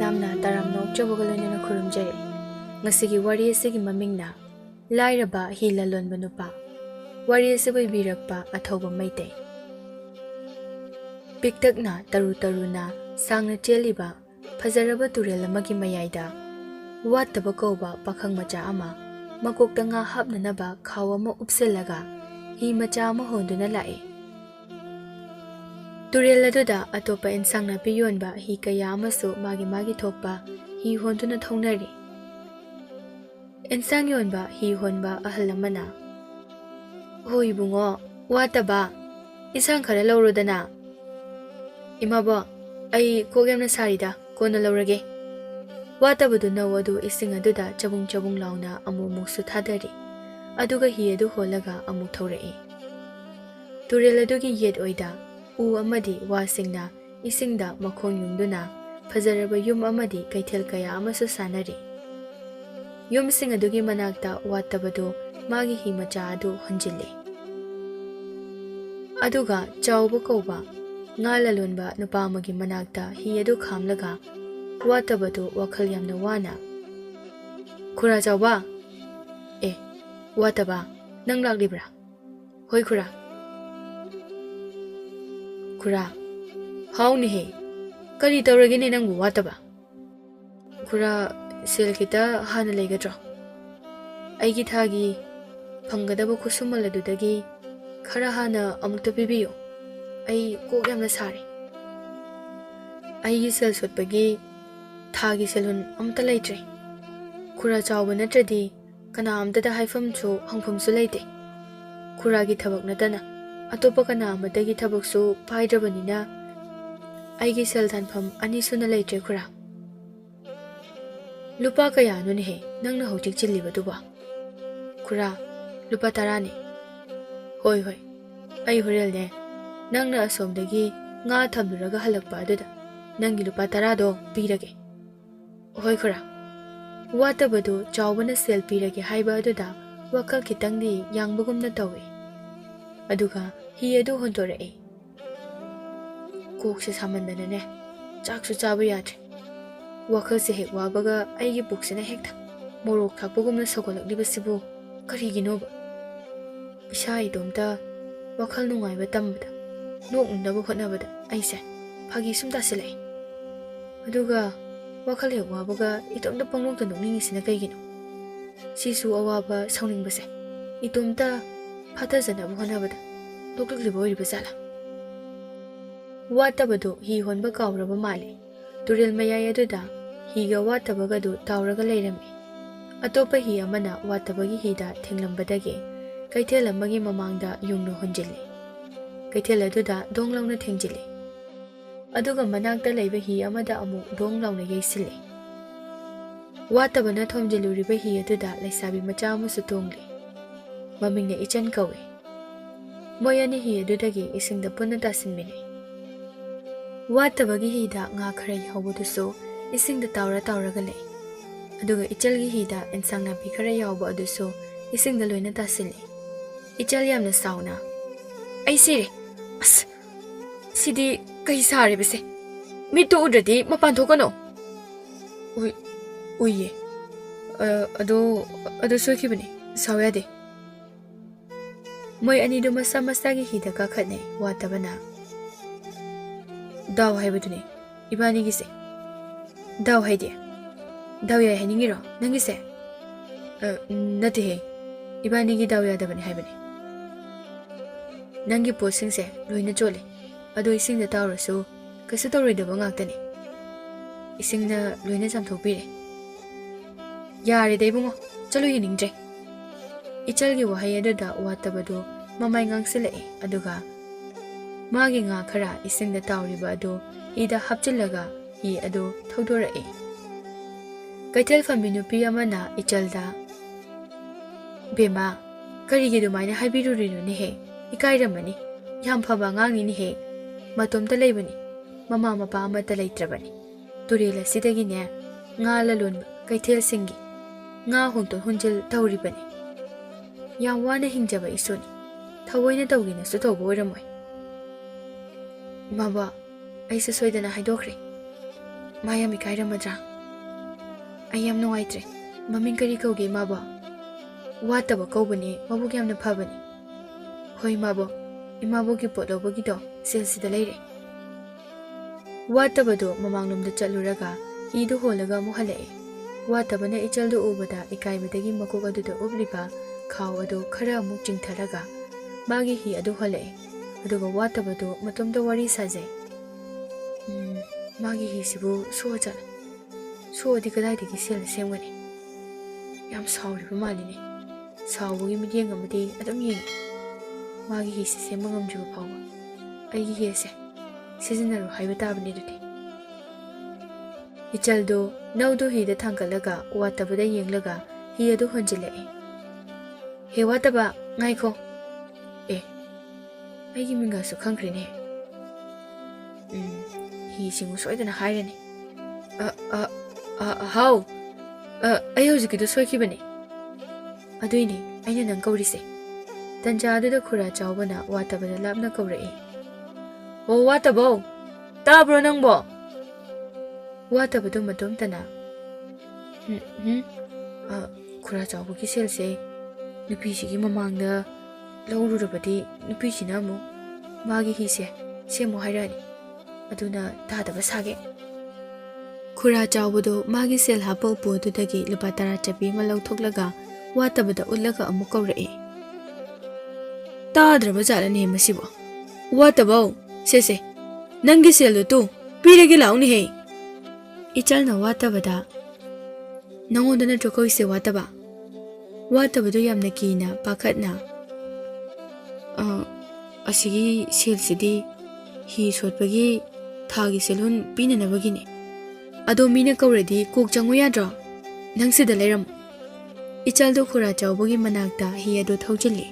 yamna taramna okchabaga loinana khurumjare. Ngasigi wari asigi mamingna lairaba hi lalonba nupa. Wari asibay birakpa athawba maitay. Piktakna taru-taruna sangna cheliba fazaraba turel amagi mayayda wattaba kauba pakhang macha ama makokta nga hapnanaba khaw ama upsilaga hi macha ama honduna lae. Turel aduda atopa insang na piyonba hi kaya amaso magi thokpa hi honduna thawnari. Insang yonba hi honba ahal amana. Hoy bungo, wattaba isang khara lawrodana. Imaba, ay kogam na sarida, kona lawrage. Watabadu na wadu ising aduda chabung launa amumuk suthadari. Aduga hi adu holaga amuk thawrai. Turel adugi yed oida, u amadi wasingna isingda makhong yungduna fazaraba yum amadi kaithel kaya amasu sanari. Yum sing adugi manakta watabadu magi hi macha adu honjille. Aduga chawba kauba ngala lonba nupa amagi manakta hi adu khamlaga watabadu wakhal yamna wana. Khura chawba? Wataba, nang laklibra? Hoy khura. Khura, haw ni he, kari tawrage ni nangbu wataba? Khura, sel kita hana laygadra. Aigi thagi, panggadaba kusumaladudagi khara hana amukta pibiyo. Ay kok yamna sari. Ay sel sotpagi thagi selhun amta laitre. Khura chawba natradi kana amtada haifam chu hangfam su laite. Khura gi thabak natana atopa kana amadagi thabak su paidrabanina aigi sel thanfam ani suna laitre khura. Lupa kaya nuni he nangna hojik chilliba duba. Khura lupa tarani. Hoy ay horel ne. Nangna asomdagi nga thamluraga halakpa aduda nangi lupa tarado pirage. Hoy khura. Watabadu chawbana sel pirage haiba aduda wakal kitangdi yangbagumna tawe. Aduga hi adu hontorae. Kokse samandana ne. Chaksu chaba yadre. Wakal se hek wabaga aigi buksina hekta. Morok thakbagumna sogolakliba sibu kariginoba. Isa idomta wakal nungayba tambada. Noknaba hotnabada aise phagi sumta silai. Aduga wakal hek wabaga itomda panglongta nokningisina kaigino. Sisu awaba sauningbase. Itomta phathajana hotnabada dokliba oiriba sala. Watabadu hi honba kawraba male. Turel mayay aduda higa watabagadu tawraga leirame. Atopa hi amana watabagi hida thenglambadage kaithel amagi mamangda yungno honjille. Kaithel aduda donglauna thengjile. Aduga manakta laiba hi amada amu donglauna yaisille. Watabana thomjiluriba hi aduda laisabi macha amusu tongli. Mamingna ichan kawe. Moyani hi adudagi isingda punna tasinmine. Watabagi hida nga khara yawbadusu isingda tawraga lay. Aduga ichalgi hida insang nabi khara yawba adusu isingda loina tasille. Ichal yamna sauna. Ay sire. As sidi kai sare bese. Mito udradi mapantokano. Uye. Ado soikibani. Sawyade. Moy anidu masa masagi hida kakatne watabana. Daw haibadune. Ibani gise. Daw haide. Daw ya haningiro. Nangise. Nati he. Ibani gi daw ya dabani haibani. Nangi posingse loina chole. Ado isingda tawrasu kasu tawroidaba ngaktani. Isingna loina chamthokpire. Yare daibungo. Chalo yiningdre. Ichalgi wahai aduda watabadu mamay ngangsilae aduga magi nga khara isingda tawriba adu ida hapchillaga hi adu thawdorae. Kaithel fambi nupi amana ichalda Bema karigi dumaina haibirurino ni he ikairamani yam phaba ngangi ni he matomta leibani mama mapa amata leitrabani turela sidagi ne nga lalon kaithel singi nga hunto hunjil tawribani yam wana hingjaba isoni thawoina tawgina su tawbo oiramoy. Maba aisa soidana haidokhre ꯃꯥ ꯌꯥꯝ ꯏꯀꯥꯏꯔꯝꯃꯗ꯭ꯔꯥ? ꯑꯩ ꯌꯥꯝ ꯅꯨꯡꯉꯥꯏꯇ꯭ꯔꯦ. ꯃꯃꯤꯡ ꯀꯔꯤ ꯀꯧꯒꯦ ꯏꯃꯥꯕꯣ? ꯋꯥꯠꯇꯕ ꯀꯧꯕꯅꯤ, ꯃꯕꯨꯛ ꯌꯥꯝꯅ ꯐꯕꯅꯤ. ꯍꯣꯏ ꯏꯃꯥꯕꯣ, ꯏꯃꯥꯕꯣꯒꯤ ꯄꯣꯠ ꯂꯧꯕꯒꯤꯗꯣ ꯁꯦꯜꯁꯤꯗ ꯂꯩꯔꯦ. ꯋꯥꯠꯇꯕꯗꯣ ꯃꯃꯥꯡꯂꯣꯝꯗ ꯆꯠꯂꯨꯔꯒ ꯍꯤꯗꯨ ꯍꯣꯜꯂꯒ ꯑꯃꯨꯛ ꯍꯜꯂꯛꯑꯦ. ꯋꯥꯠꯇꯕꯅ ꯏꯆꯜꯗꯨ ꯎꯕꯗ ꯏꯀꯥꯏꯕꯗꯒꯤ ꯃꯀꯣꯛ ꯑꯗꯨꯗ ꯎꯞꯂꯤꯕ ꯈꯥꯎ ꯑꯗꯨ ꯈꯔ ꯑꯃꯨꯛ ꯆꯤꯡꯊꯔꯒ ꯃꯥꯒꯤ ꯍꯤ ꯑꯗꯨ ꯍꯜꯂꯛꯑꯦ. ꯑꯗꯨꯒ ꯋꯥꯠꯇꯕꯗꯣ ꯃꯇꯣꯝꯇ ꯋꯥꯔꯤ ꯁꯥꯖꯩ. ꯃꯥꯒꯤ ꯍꯤꯁꯤꯕꯨ ꯁꯣꯛꯑꯖꯥꯠꯂ? ꯁꯣꯛꯑꯗꯤ ꯀꯗꯥꯏꯗꯒꯤ ꯁꯦꯜ ꯁꯦꯝꯒꯅꯤ? ꯌꯥꯝ ꯁꯥꯎꯔꯤꯕ ꯃꯥꯜꯂꯤꯅꯦ. ꯁꯥꯎꯕꯒꯤ ꯃꯤꯠꯌꯦꯡ ꯑꯃꯗꯤ ꯑꯗꯨꯝ ꯌꯦꯡꯉꯤ. ꯃꯥꯒꯤ ꯍꯤꯁꯤ ꯁꯦꯝꯕ ꯉꯝꯗ꯭ꯔꯤꯕ ꯐꯥꯎꯕ ꯑꯩꯒꯤ ꯍꯤꯁꯦ ꯁꯤꯖꯤꯟꯅꯔꯣ ꯍꯥꯏꯕ ꯇꯥꯕꯅꯤ ꯑꯗꯨꯗꯤ. ꯏꯆꯜꯗꯣ ꯅꯧꯗꯨ ꯍꯤꯗ ꯊꯥꯡꯒꯠꯂꯒ ꯋꯥꯠꯇꯕꯗ ꯌꯦꯡꯂꯒ ꯍꯤ ꯑꯗꯨ ꯍꯣꯟꯖꯤꯜꯂꯛꯑꯦ. ꯍꯦ ꯋꯥꯠꯇꯕ, ꯉꯥꯏꯈꯣ. ꯑꯦ, ꯑꯩꯒꯤ ꯃꯤꯡꯒꯁꯨ ꯈꯪꯈ꯭ꯔꯦꯅꯦ. ꯍꯤꯁꯤꯡꯕꯨ ꯁꯣꯏꯗꯅ ꯍꯥꯏꯔꯅꯤ. ꯍꯥꯎ, ꯑꯩ ꯍꯧꯖꯤꯛꯀꯤꯗꯣ ꯁꯣꯏꯈꯤꯕꯅꯦ. ꯑꯗꯨꯏꯅꯦ ꯑꯩꯅ ꯅꯪ ꯀꯧꯔꯤꯁꯦ. ꯇꯟꯖꯥ ꯑꯗꯨꯗ ꯈꯨꯔꯥ ꯆꯥꯎꯕꯅ ꯋꯥꯠꯇꯕꯗ ꯂꯥꯞꯅ ꯀꯧꯔꯛꯏ. ꯑꯣ ꯋꯥꯠꯇꯕꯧ, ꯇꯥꯕ꯭ꯔꯣ ꯅꯪꯕꯣ? ꯋꯥꯠꯇꯕꯗꯨ ꯃꯇꯣꯝꯇꯅ ꯈꯨꯔꯥ ꯆꯥꯎꯕꯒꯤ ꯁꯦꯜꯁꯦ ꯅꯨꯄꯤꯁꯤꯒꯤ ꯃꯃꯥꯡꯗ ꯂꯧꯔꯨꯔꯕꯗꯤ ꯅꯨꯄꯤꯁꯤꯅ ꯑꯃꯨꯛ ꯃꯥꯒꯤ ꯍꯤꯁꯦ ꯁꯦꯝꯃꯨ ꯍꯥꯏꯔꯛꯑꯅꯤ. ꯑꯗꯨꯅ ꯇꯥꯗꯕ ꯁꯥꯒꯦ. ꯈꯨꯔꯥ ꯆꯥꯎꯕꯗꯣ ꯃꯥꯒꯤ ꯁꯦꯜ ꯍꯥꯞꯄ ꯎꯄꯨ ꯑꯗꯨꯗꯒꯤ ꯂꯨꯄꯥ 10 ꯆꯞꯄꯤ ꯑꯃ ꯂꯧꯊꯣꯛꯂꯒ ꯋꯥꯠꯇꯕꯗ ꯎꯠꯂꯒ ꯑꯃꯨꯛ ꯀꯧꯔꯛꯑꯦ. ꯇꯥꯗ꯭ꯔꯕ ꯖꯥꯠꯂꯅꯦ ꯃꯁꯤꯕꯣ? ꯋꯥꯠꯇꯕꯧ, ꯁꯦꯁꯦ ꯅꯪꯒꯤ ꯁꯦꯜꯗꯣ ꯇꯨ ꯄꯤꯔꯒꯦ ꯂꯥꯎꯅꯦꯍꯦ. ꯏꯆꯜꯅ ꯋꯥꯠꯇꯕꯗ, ꯅꯪꯉꯣꯟꯗ ꯅꯠꯇ꯭ꯔꯣ ꯀꯧꯏꯁꯦ ꯋꯥꯠꯇꯕ? ꯋꯥꯠꯇꯕꯗꯣ ꯌꯥꯝꯅ ꯀꯤꯅ ꯄꯥꯈꯠꯅ, ꯑꯁꯤꯒꯤ ꯁꯦꯜꯁꯤꯗꯤ ꯍꯤ ꯁꯣꯠꯄꯒꯤ ꯊꯥꯒꯤ ꯁꯦꯜꯍꯨꯟ ꯄꯤꯅꯅꯕꯒꯤꯅꯤ. ꯑꯗꯣ ꯃꯤꯅ ꯀꯧꯔꯗꯤ ꯀꯣꯛ ꯆꯪꯉꯨ ꯌꯥꯗ꯭ꯔꯣ? ꯅꯪ ꯁꯤꯗ ꯂꯩꯔꯝꯃꯨ. ꯏꯆꯜꯗꯣ ꯈꯨꯔꯥ ꯆꯥꯎꯕꯒꯤ ꯃꯅꯥꯛꯇ ꯍꯤ ꯑꯗꯨ ꯊꯧꯖꯤꯜꯂꯤ.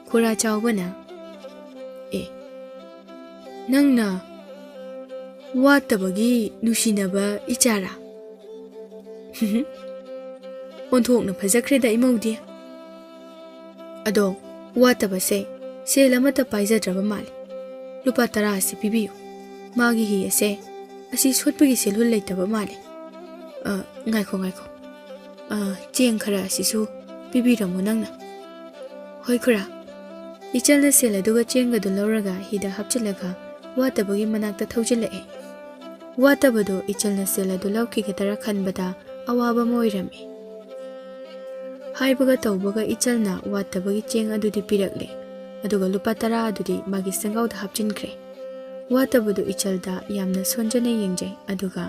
ꯈꯨꯔꯥ ꯆꯥꯎꯕꯅ, ꯑꯦ, ꯅꯪꯅ ꯋꯥꯠꯇꯕꯒꯤ ꯅꯨꯡꯁꯤꯅꯕ ꯏꯆꯥꯔꯥ? ꯑꯣꯟꯊꯣꯛꯅ ꯐꯖꯈ꯭ꯔꯦꯗ ꯏꯃꯧꯗꯤ. ꯑꯗꯣ ꯋꯥꯠꯇꯕꯁꯦ ꯁꯦꯜ ꯑꯃꯠꯇ ꯄꯥꯏꯖꯗ꯭ꯔꯕ ꯃꯥꯜꯂꯤ. ꯂꯨꯄꯥ 10 ꯑꯁꯤ ꯄꯤꯕꯤꯌꯨ. ꯃꯥꯒꯤ ꯍꯤ ꯑꯁꯦ ꯑꯁꯤ ꯁꯣꯠꯄꯒꯤ ꯁꯦꯜꯍꯨꯟ ꯂꯩꯇꯕ ꯃꯥꯜꯂꯤ. ꯉꯥꯏꯈꯣ. ꯆꯦꯡ ꯈꯔ ꯑꯁꯤꯁꯨ ꯄꯤꯕꯤꯔꯝꯃꯨ ꯅꯪꯅ. ꯍꯣꯏ ꯈꯨꯔꯥ. ꯏꯆꯜꯅ ꯁꯦꯜ ꯑꯗꯨꯒ ꯆꯦꯡꯒꯗꯨ ꯂꯧꯔꯒ ꯍꯤꯗ ꯍꯥꯞꯆꯤꯜꯂꯒ ꯋꯥꯠꯇꯕꯒꯤ ꯃꯅꯥꯛꯇ ꯊꯧꯖꯤꯜꯂꯛꯑꯦ. ꯋꯥꯠꯇꯕꯗꯣ ꯏꯆꯜꯅ ꯁꯦꯜ ꯑꯗꯨ ꯂꯧꯈꯤꯒꯗꯔꯥ ꯈꯟꯕꯗ ꯑꯋꯥꯕ ꯑꯃ ꯑꯣꯏꯔꯝꯃꯤ. ꯍꯥꯏꯕꯒ ꯇꯧꯕꯒ ꯏꯆꯜꯅ ꯋꯥꯠꯇꯕꯒꯤ ꯆꯦꯡ ꯑꯗꯨꯗꯤ ꯄꯤꯔꯛꯂꯦ. ꯑꯗꯨꯒ ꯂꯨꯄꯥ 10 ꯑꯗꯨꯗꯤ ꯃꯥꯒꯤ ꯁꯦꯡꯒꯥꯎꯗ ꯍꯥꯞꯆꯤꯟꯈ꯭ꯔꯦ. ꯋꯥꯠꯇꯕꯗꯨ ꯏꯆꯜꯗ ꯌꯥꯝꯅ ꯁꯣꯟꯖꯅ ꯌꯦꯡꯖꯩ. ꯑꯗꯨꯒ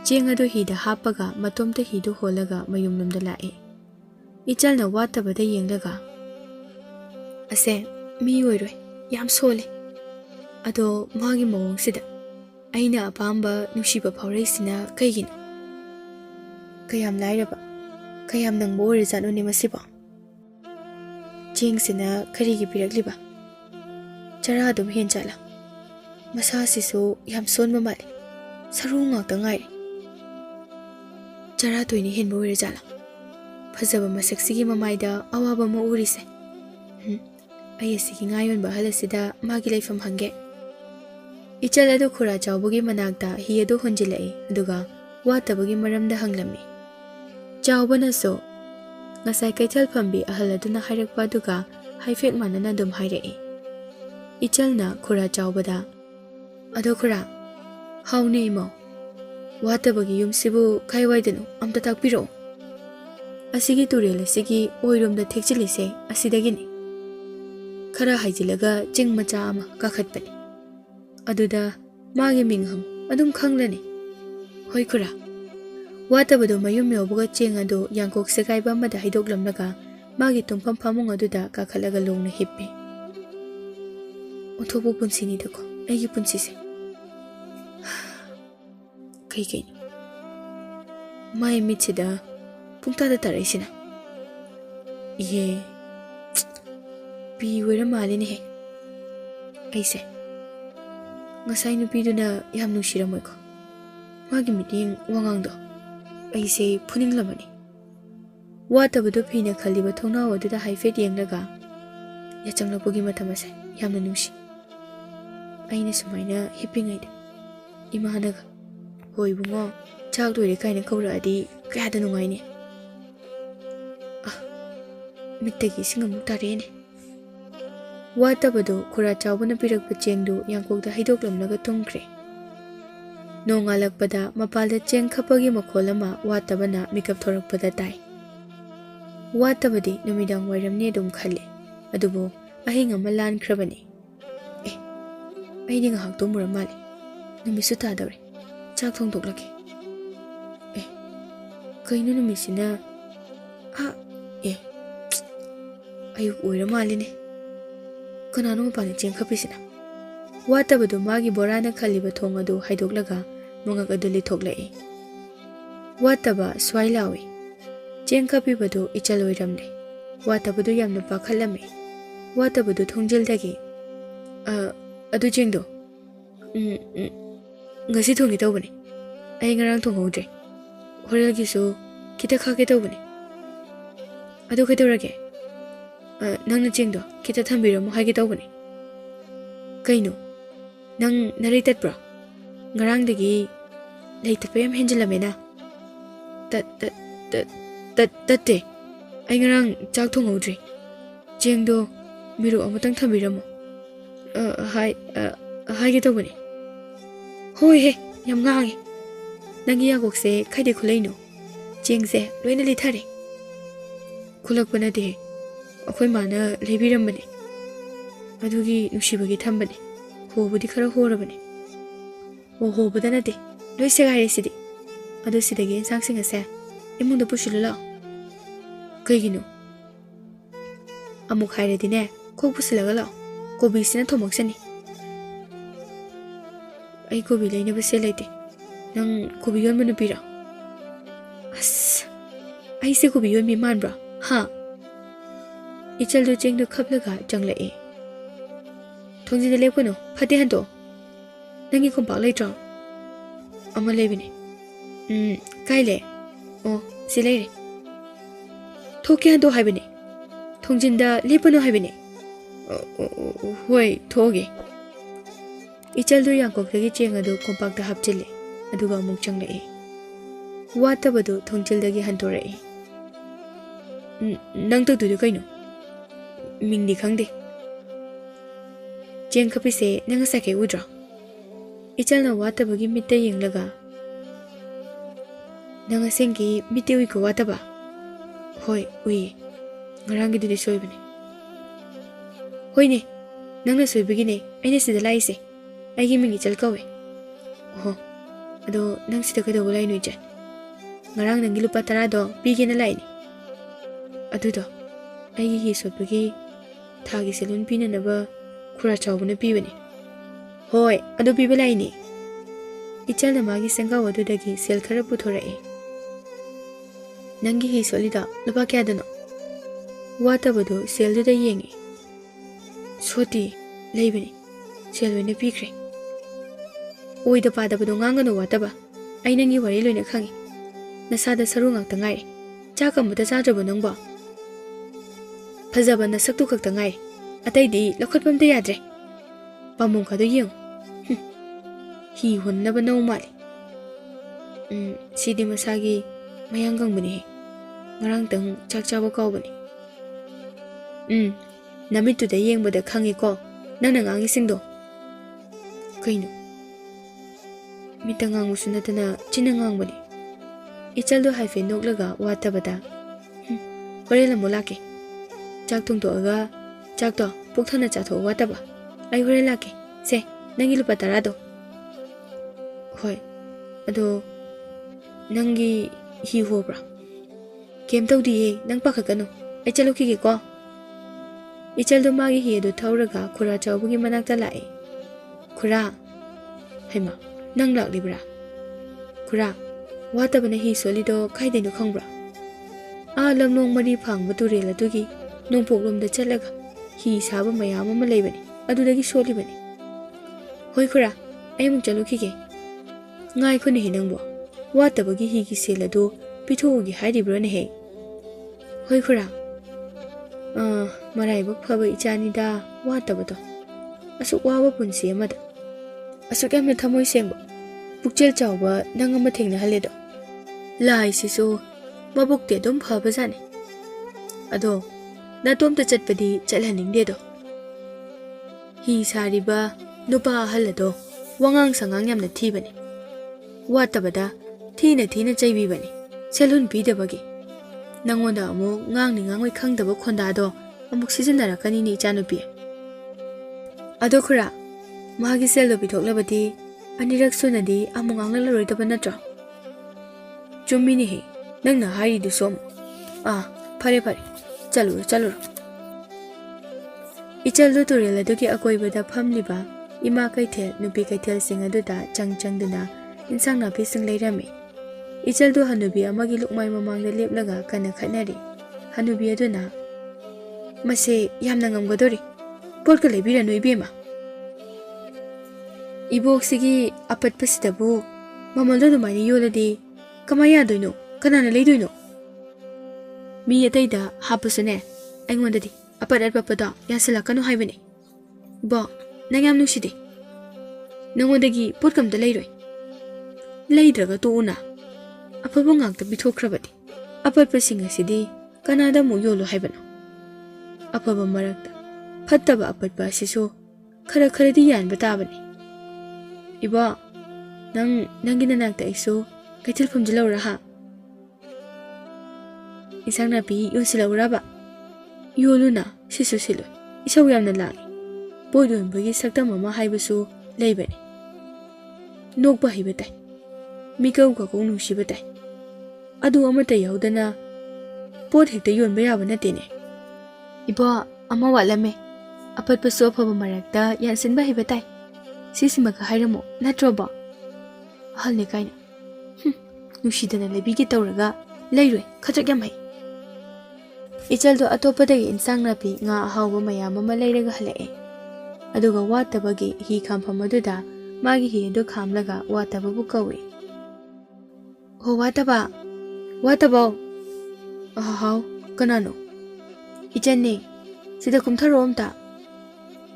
ꯆꯦꯡ ꯑꯗꯨ ꯍꯤꯗ ꯍꯥꯞꯄꯒ ꯃꯇꯣꯝꯇ ꯍꯤꯗꯨ ꯍꯣꯜꯂꯒ ꯃꯌꯨꯝꯂꯣꯝꯗ ꯂꯥꯛꯑꯦ. ꯏꯆꯜꯅ ꯋꯥꯠꯇꯕꯗ ꯌꯦꯡꯂꯒ, ꯑꯁꯦ ꯃꯤ ꯑꯣꯏꯔꯣꯏ, ꯌꯥꯝ ꯁꯣꯜꯂꯤ. ꯑꯗꯣ ꯃꯥꯒꯤ ꯃꯑꯣꯡꯁꯤꯗ ꯑꯩꯅ ꯑꯄꯥꯝꯕ ꯅꯨꯡꯁꯤꯕ ꯐꯥꯎꯔꯛꯏꯁꯤꯅ ꯀꯩꯒꯤꯅꯣ? ꯀꯌꯥꯝ ꯂꯥꯏꯔꯕ, ꯀꯌꯥꯝ ꯅꯪꯕ ꯑꯣꯏꯔꯖꯥꯠꯅꯣꯅꯦ ꯃꯁꯤꯕꯣ? ꯆꯦꯡꯁꯤꯅ ꯀꯔꯤꯒꯤ ꯄꯤꯔꯛꯂꯤꯕ? ꯆꯔꯥ ꯑꯗꯨꯝ ꯍꯦꯟꯖꯥꯠꯂ? ꯃꯁꯥꯁꯤꯁꯨ ꯌꯥꯝ ꯁꯣꯟꯕ ꯃꯥꯜꯂꯤ. ꯁꯔꯨ ꯉꯥꯛꯇ ꯉꯥꯏꯔꯦ. ꯆꯔꯥ ꯇꯣꯏꯅ ꯍꯦꯟꯕ ꯑꯣꯏꯔꯖꯥꯠꯂ? ꯐꯖꯕ ꯃꯁꯛꯁꯤꯒꯤ ꯃꯃꯥꯏꯗ ꯑꯋꯥꯕ ꯑꯃ ꯎꯔꯤꯁꯦ. ꯑꯩ ꯑꯁꯤꯒꯤ ꯉꯥ ꯌꯣꯟꯕ ꯑꯍꯜ ꯑꯁꯤꯗ ꯃꯥꯒꯤ ꯂꯩꯐꯝ ꯍꯪꯒꯦ. ꯏꯆꯜ ꯑꯗꯨ ꯈꯨꯔꯥ ꯆꯥꯎꯕꯒꯤ ꯃꯅꯥꯛꯇ ꯍꯤ ꯑꯗꯨ ꯍꯣꯟꯖꯤꯜꯂꯛꯏ. ꯑꯗꯨꯒ ꯋꯥꯠꯇꯕꯒꯤ ꯃꯔꯝꯗ ꯍꯪꯂꯝꯃꯤ. ꯆꯥꯎꯕꯅꯁꯨ ꯉꯁꯥꯏ ꯀꯩꯊꯦꯜ ꯐꯝꯕꯤ ꯑꯍꯜ ꯑꯗꯨꯅ ꯍꯥꯏꯔꯛꯄ ꯑꯗꯨꯒ ꯍꯥꯏꯐꯦꯠ ꯃꯥꯟꯅꯅ ꯑꯗꯨꯝ ꯍꯥꯏꯔꯛꯏ. ꯏꯆꯜꯅ ꯈꯨꯔꯥ ꯆꯥꯎꯕꯗ, ꯑꯗꯣ ꯈꯨꯔꯥ, ꯍꯥꯎꯅꯦ ꯏꯃꯧ, ꯋꯥꯠꯇꯕꯒꯤ ꯌꯨꯝꯁꯤꯕꯨ ꯀꯥꯏꯋꯥꯏꯗꯅꯣ ꯑꯝꯇ ꯇꯥꯛꯄꯤꯔꯛꯑꯣ. ꯑꯁꯤꯒꯤ ꯇꯨꯔꯦꯜ ꯑꯁꯤꯒꯤ ꯑꯣꯏꯔꯣꯝꯗ ꯊꯦꯛꯆꯤꯜꯂꯤꯁꯦ ꯑꯁꯤꯗꯒꯤꯅꯤ. ꯈꯔ ꯍꯥꯏꯖꯤꯜꯂꯒ ꯆꯤꯡ ꯃꯆꯥ ꯑꯃ ꯀꯥꯈꯠꯄꯅꯤ. ꯑꯗꯨꯗ ꯃꯥꯒꯤ ꯃꯤꯡ ꯍꯪꯉꯨ, ꯑꯗꯨꯝ ꯈꯪꯂꯅꯤ. ꯍꯣꯏ ꯈꯨꯔꯥ. ꯋꯥꯠꯇꯕꯗꯣ ꯃꯌꯨꯝ ꯌꯧꯕꯒ ꯆꯦꯡ ꯑꯗꯨ ꯌꯥꯡꯀꯣꯛ ꯁꯦꯒꯥꯏꯕ ꯑꯃꯗ ꯍꯩꯗꯣꯛꯂꯝꯂꯒ ꯃꯥꯒꯤ ꯇꯨꯝꯐꯝ ꯐꯃꯨꯡ ꯑꯗꯨꯗ ꯀꯥꯈꯠꯂꯒ ꯂꯣꯡꯅ ꯍꯤꯞꯄꯤ. ꯑꯣꯟꯊꯣꯛꯄ ꯄꯨꯟꯁꯤꯅꯤꯗꯀꯣ ꯑꯩꯒꯤ ꯄꯨꯟꯁꯤꯁꯦ. ꯀꯩꯅꯣ ꯃꯥꯏ ꯃꯤꯠꯁꯤꯗ ꯄꯨꯡꯇꯥꯗ ꯇꯥꯔꯛꯏꯁꯤꯅ? ꯏꯍꯦ, ꯄꯤ ꯑꯣꯏꯔ ꯃꯥꯜꯂꯤꯅꯦꯍꯦ ꯑꯩꯁꯦ. ꯉꯁꯥꯏ ꯅꯨꯄꯤꯗꯨꯅ ꯌꯥꯝ ꯅꯨꯡꯁꯤꯔꯝꯃꯣꯏꯀꯣ? ꯃꯥꯒꯤ ꯃꯤꯠꯌꯦꯡ ꯋꯥꯉꯥꯡꯗꯣ ꯑꯩꯁꯦ ꯐꯨꯅꯤꯡꯂꯕꯅꯤ. ꯋꯥꯠꯇꯕꯗꯣ ꯐꯤꯅ ꯈꯜꯂꯤꯕ ꯊꯣꯡꯅꯥꯎ ꯑꯗꯨꯗ ꯍꯥꯏꯐꯦꯠ ꯌꯦꯡꯂꯒ, ꯌꯥꯆꯪꯂꯛꯄꯒꯤ ꯃꯇꯝ ꯑꯁꯦ ꯌꯥꯝꯅ ꯅꯨꯡꯁꯤ. ꯑꯩꯅ ꯁꯨꯃꯥꯏꯅ ꯍꯤꯞꯄꯤꯉꯩꯗ ꯏꯃꯥꯅꯒ Hoi bungo, chak doi kai na kaura adi kaya da nungai ni. Mittagi singamuk tare ni. Watabado khura chawbana pirakpa chengdu yangkokda haidoklamnaga tungkre. Nongalakpada mapalda cheng khapagi makhol ama watabana mikap thorakpada tai. Watabadi numidang wairamni adum khale. Adubo ahing ama lankrabani. Aidi ngahak tumura mali. Numisu tadawre. Chak thongdoklake. Kaino numisina. Ayuk oira mali ne. Kanano mapani cheng khapisina. Watabado magi borana khaliba thong adu haidoklaga mongak adu lithoklai. Wataba swailawi. Cheng khapibado ichaloiramne. Watabado yamna pakhalame. Watabado thongjildagi. Adu chengdo. Ngasi thongi tawbani. Ai ngarang thonghowdre. Horelgisu kita khage tawbani. Adu kaidawrage. Nang na chengdo kita thambiramo haige tawbani. Kaino nang naritat bro. Ngarang dagi leitapa yam henjilamena. Tatte. Ai ngarang chak thonghowdre. Chengdo miru amatang thambiramo. Haige tawbani. Hoi he yam ngangi. Nangi yagokse khaide khulaino. Chengse loina lithare. Khulakpana de akhoi mana lebiramani. Adugi nushibagi thambani. Hobudi khara horabani. Hobada nade loi segaire sidi. Adu sidagi ensang singa se imungda pushilala. Kaigino amuk haire dine kok pusilaga la. Kobi sina thomaksani. Ai kobi laina base laite. Nang kobi yon manu pira. As ai se kobi yon mi man bra. Ha. Ichaldo chengdo khaplaga changlai. Thongji de lepono phate hando. Nangi kompak laitra. Ama lebini. Kaile. Oh, silai. Thoki hando haibini. Thongjinda lepono haibini. Hoi thoge. Ichaldo yangkokdagi cheng adu kompakta hapchile. Aduga amuk changlai. Watabado thongjildagi hantorai. Nang to tudu kaino. Mingdi khangde. Cheng khapise nang sake udra. Ichalna watabagi mitte yenglaga. Nang asengi mitte ui ko wataba. Hoi ui. Ngarangi dudi soibani. Hoi ne. Nangna soibagi ne. Aina sida laise. Aigi mingi chal kawe. Oh. Ado nang sida kada wala inu ichan. Ngarang nangi lupa tarado pigi na laini. Adudo. Aigi hi soibagi thagi selun pina naba khura chawbana pibani. Hoi, adu piba laini. Ichalna magi sengaw adudagi sel khara puthorai. Nangi hi solida lupa kya dano. Watabado sel duda yengi. Soti leibani. Sel wena pikre. Oida padabado ngangano wataba. Ai nangi wari loina khangi. Nasada saru ngakta ngai. Chaka muta chadraba nangba. Phajaba nasaktu khakta ngai. Ataidi lakhotpamta yadre. Pamong kadu yeng. Hi honnaba nau mali. Sidi masagi mayanggang bani. Ngarang tang chak chaba kawbani. Namitu da yeng bada khangi ko. Nana ngangi singdo. Kaino. Mita ngangu sunatana china ngang bani. Ichaldo haife noklaga watabada. Horela molake. Chak tungto aga. Chak to pukthana chatho wataba. Ai horela ke. Se nangi lupa tarado. Hoi. Ado nangi hi hobra. Kem tawdi nang pakhakano. Ai chalo ki ko. Ichaldo magi hi ado thauraga khura chawbugi manakta lai. Khura. Haima nang lak libra. Khura. Watabana hi solido khaide no khangbra. Lamnong mari phang bature la tugi nongpok lomda chalaga hi saba mayam ama leibani. Adudagi solibani. Hoi khura. Ai mung chalo ki ke. Ngai khone hinangbo. Watabagi hi ki selado pithogi haidibra ne he. Hoi khura. Marai bak phaba ichani da watabado. Asuk wawa punsi amada. Asuk yamna thamoi sengbo. ꯄꯨꯛꯆꯦꯜ ꯆꯥꯎꯕ ꯅꯪ ꯑꯃ ꯊꯦꯡꯅꯍꯜꯂꯦꯗꯣ ꯂꯥꯏꯁꯤꯁꯨ ꯃꯕꯨꯛꯇꯤ ꯑꯗꯨꯝ ꯐꯕꯖꯥꯠꯅꯤ ꯑꯗꯣ ꯅꯇꯣꯝꯇ ꯆꯠꯄꯗꯤ ꯆꯠꯍꯟꯅꯤꯡꯗꯦꯗꯣ ꯍꯤ ꯁꯥꯔꯤꯕ ꯅꯨꯄꯥ ꯑꯍꯜ ꯑꯗꯣ ꯋꯥꯉꯥꯡ ꯁꯉꯥꯡ ꯌꯥꯝꯅ ꯊꯤꯕꯅꯤ ꯋꯥꯠꯇꯕꯗ ꯊꯤꯅ ꯆꯩꯕꯤꯕꯅꯤ ꯁꯦꯜꯍꯨꯟ ꯄꯤꯗꯕꯒꯤ ꯅꯪꯉꯣꯟꯗ ꯑꯃꯨꯛ ꯉꯥꯡꯅꯤ ꯉꯥꯡꯉꯣꯏ ꯈꯪꯗꯕ ꯈꯣꯟꯗꯥꯗꯣ ꯑꯃꯨꯛ ꯁꯤꯖꯤꯟꯅꯔꯛꯀꯅꯤꯅꯦ ꯏꯆꯥꯅꯨꯄꯤ ꯑꯗꯣ ꯈꯨꯔꯥ ꯃꯥꯒꯤ ꯁꯦꯜꯗꯣ ꯄꯤꯊꯣꯛꯂꯕꯗꯤ ꯑꯅꯤꯔꯛ ꯁꯨꯅꯗꯤ ꯑꯃꯨꯛ ꯉꯥꯡꯅꯔꯔꯣꯏꯗꯕ ꯅꯠꯇ꯭ꯔꯣ ꯆꯨꯝꯃꯤꯅꯦꯍꯦ ꯅꯪꯅ ꯍꯥꯏꯔꯤꯗꯨꯁꯨ ꯐꯔꯦ ꯆꯠꯂꯨꯔꯣ ꯏꯆꯜꯗꯨ ꯇꯨꯔꯦꯜ ꯑꯗꯨꯒꯤ ꯑꯀꯣꯏꯕꯗ ꯐꯝꯂꯤꯕ ꯏꯃꯥ ꯀꯩꯊꯦꯜ ꯅꯨꯄꯤ ꯀꯩꯊꯦꯜꯁꯤꯡ ꯑꯗꯨꯗ ꯆꯪꯗꯨꯅ ꯏꯟꯁꯥꯡ ꯅꯥꯄꯤꯁꯤꯡ ꯂꯩꯔꯝꯃꯤ ꯏꯆꯜꯗꯨ ꯍꯅꯨꯕꯤ ꯑꯃꯒꯤ ꯂꯨꯛꯃꯥꯏ ꯃꯃꯥꯡꯗ ꯂꯦꯞꯂꯒ ꯀꯟꯅ ꯈꯠꯅꯔꯤ ꯍꯅꯨꯕꯤ ꯑꯗꯨꯅ ꯃꯁꯦ ꯌꯥꯝꯅ ꯉꯝꯒꯗꯣꯔꯤ ꯄꯣꯠꯀ ꯂꯩꯕꯤꯔꯅꯨ ꯏꯕꯦꯝꯃ 이보ꯛꯁꯤꯒꯤ ꯑꯄꯠꯄꯁꯤꯗꯕꯨ ꯃꯃꯜꯗꯣ ꯑꯗꯨꯃꯥꯏꯅ ꯌꯣꯜꯂꯗꯤ ꯀꯃꯥꯏ ꯌꯥꯗꯣꯏꯅꯣ ꯀꯅꯥꯅ ꯂꯩꯗꯣꯏꯅꯣ ꯃꯤ ꯑꯇꯩꯗ ꯍꯥꯞꯄꯁꯨꯅꯦ ꯑꯩꯉꯣꯟꯗꯗꯤ ꯑꯄꯠ ꯑꯄꯠꯄꯗꯣ ꯌꯥꯟꯁꯤꯜꯂꯛꯀꯅꯨ ꯍꯥꯏꯕꯅꯤ ꯏꯕꯣꯛ ꯅꯪ ꯌꯥꯝ ꯅꯨꯡꯁꯤꯗꯦ ꯅꯪꯉꯣꯟꯗꯒꯤ ꯄꯣꯠ ꯀꯝꯇ ꯂꯩꯔꯣꯏ ꯂꯩꯗ꯭ꯔꯒ ꯇꯣꯛꯎꯅ ꯑꯐꯕ ꯉꯥꯛꯇ ꯄꯤꯊꯣꯛꯈ꯭ꯔꯕꯗꯤ ꯑꯄꯠꯄꯁꯤꯡ ꯑꯁꯤꯗꯤ ꯀꯅꯥꯗ ꯑꯃꯨꯛ ꯌꯣꯜꯂꯨ ꯍꯥꯏꯕꯅꯣ ꯑꯐꯕ ꯃꯔꯛꯇ ꯐꯠꯇꯕ ꯑꯄꯠꯄ ꯑꯁꯤꯁꯨ ꯈꯔꯗꯤ ꯌꯥꯟꯕ ꯇꯥꯕꯅꯤ 이봐, ꯅꯪꯒꯤ ꯅꯅꯥꯛꯇ ꯑꯩꯁꯨ ꯀꯩꯊꯦꯜ ꯐꯝꯖꯤꯜꯂꯧꯔꯥ ꯍꯥ? ꯏꯟꯁꯥꯡ ꯅꯥꯄꯤ ꯌꯣꯟꯁꯤꯜꯂꯧꯔꯕ? ꯌꯣꯜꯂꯨꯅ ꯁꯤꯠꯁꯨ ꯁꯤꯠꯂꯣꯏ ꯏꯁꯧ ꯌꯥꯝꯅ ꯂꯥꯡꯏ ꯄꯣꯠ ꯌꯣꯟꯕꯒꯤ ꯁꯛꯇꯝ ꯑꯃ ꯍꯥꯏꯕꯁꯨ ꯂꯩꯕꯅꯤ ꯅꯣꯛꯄ ꯍꯩꯕ ꯇꯥꯏ ꯃꯤꯀꯧ ꯀꯥꯀꯧ ꯅꯨꯡꯁꯤꯕ ꯇꯥꯏ ꯑꯗꯨ ꯑꯃꯠꯇ ꯌꯥꯎꯗꯅ ꯄꯣꯠ ꯍꯦꯛꯇ ꯌꯣꯟꯕ ꯌꯥꯕ ꯅꯠꯇꯦꯅꯦ 이봐 ꯑꯃ ꯋꯥꯠꯂꯝꯃꯦ ꯑꯄꯠꯄꯁꯨ ꯑꯐꯕ ꯃꯔꯛꯇ ꯌꯥꯟꯁꯤꯟꯕ ꯍꯩꯕ ꯇꯥꯏ 시스마가 하려모 나트로버 할래 가이나 누시드나 레비게 떠오르가 레이르 가적 얌하이 이철도 아토파다기 인상나피 nga ahawba mayam ama leiraga halae aduga watabagi hi khamphamaduda magi hi du khamlaga watababu kawi ho wataba ahaw kanano ijanne sida kumtharo amta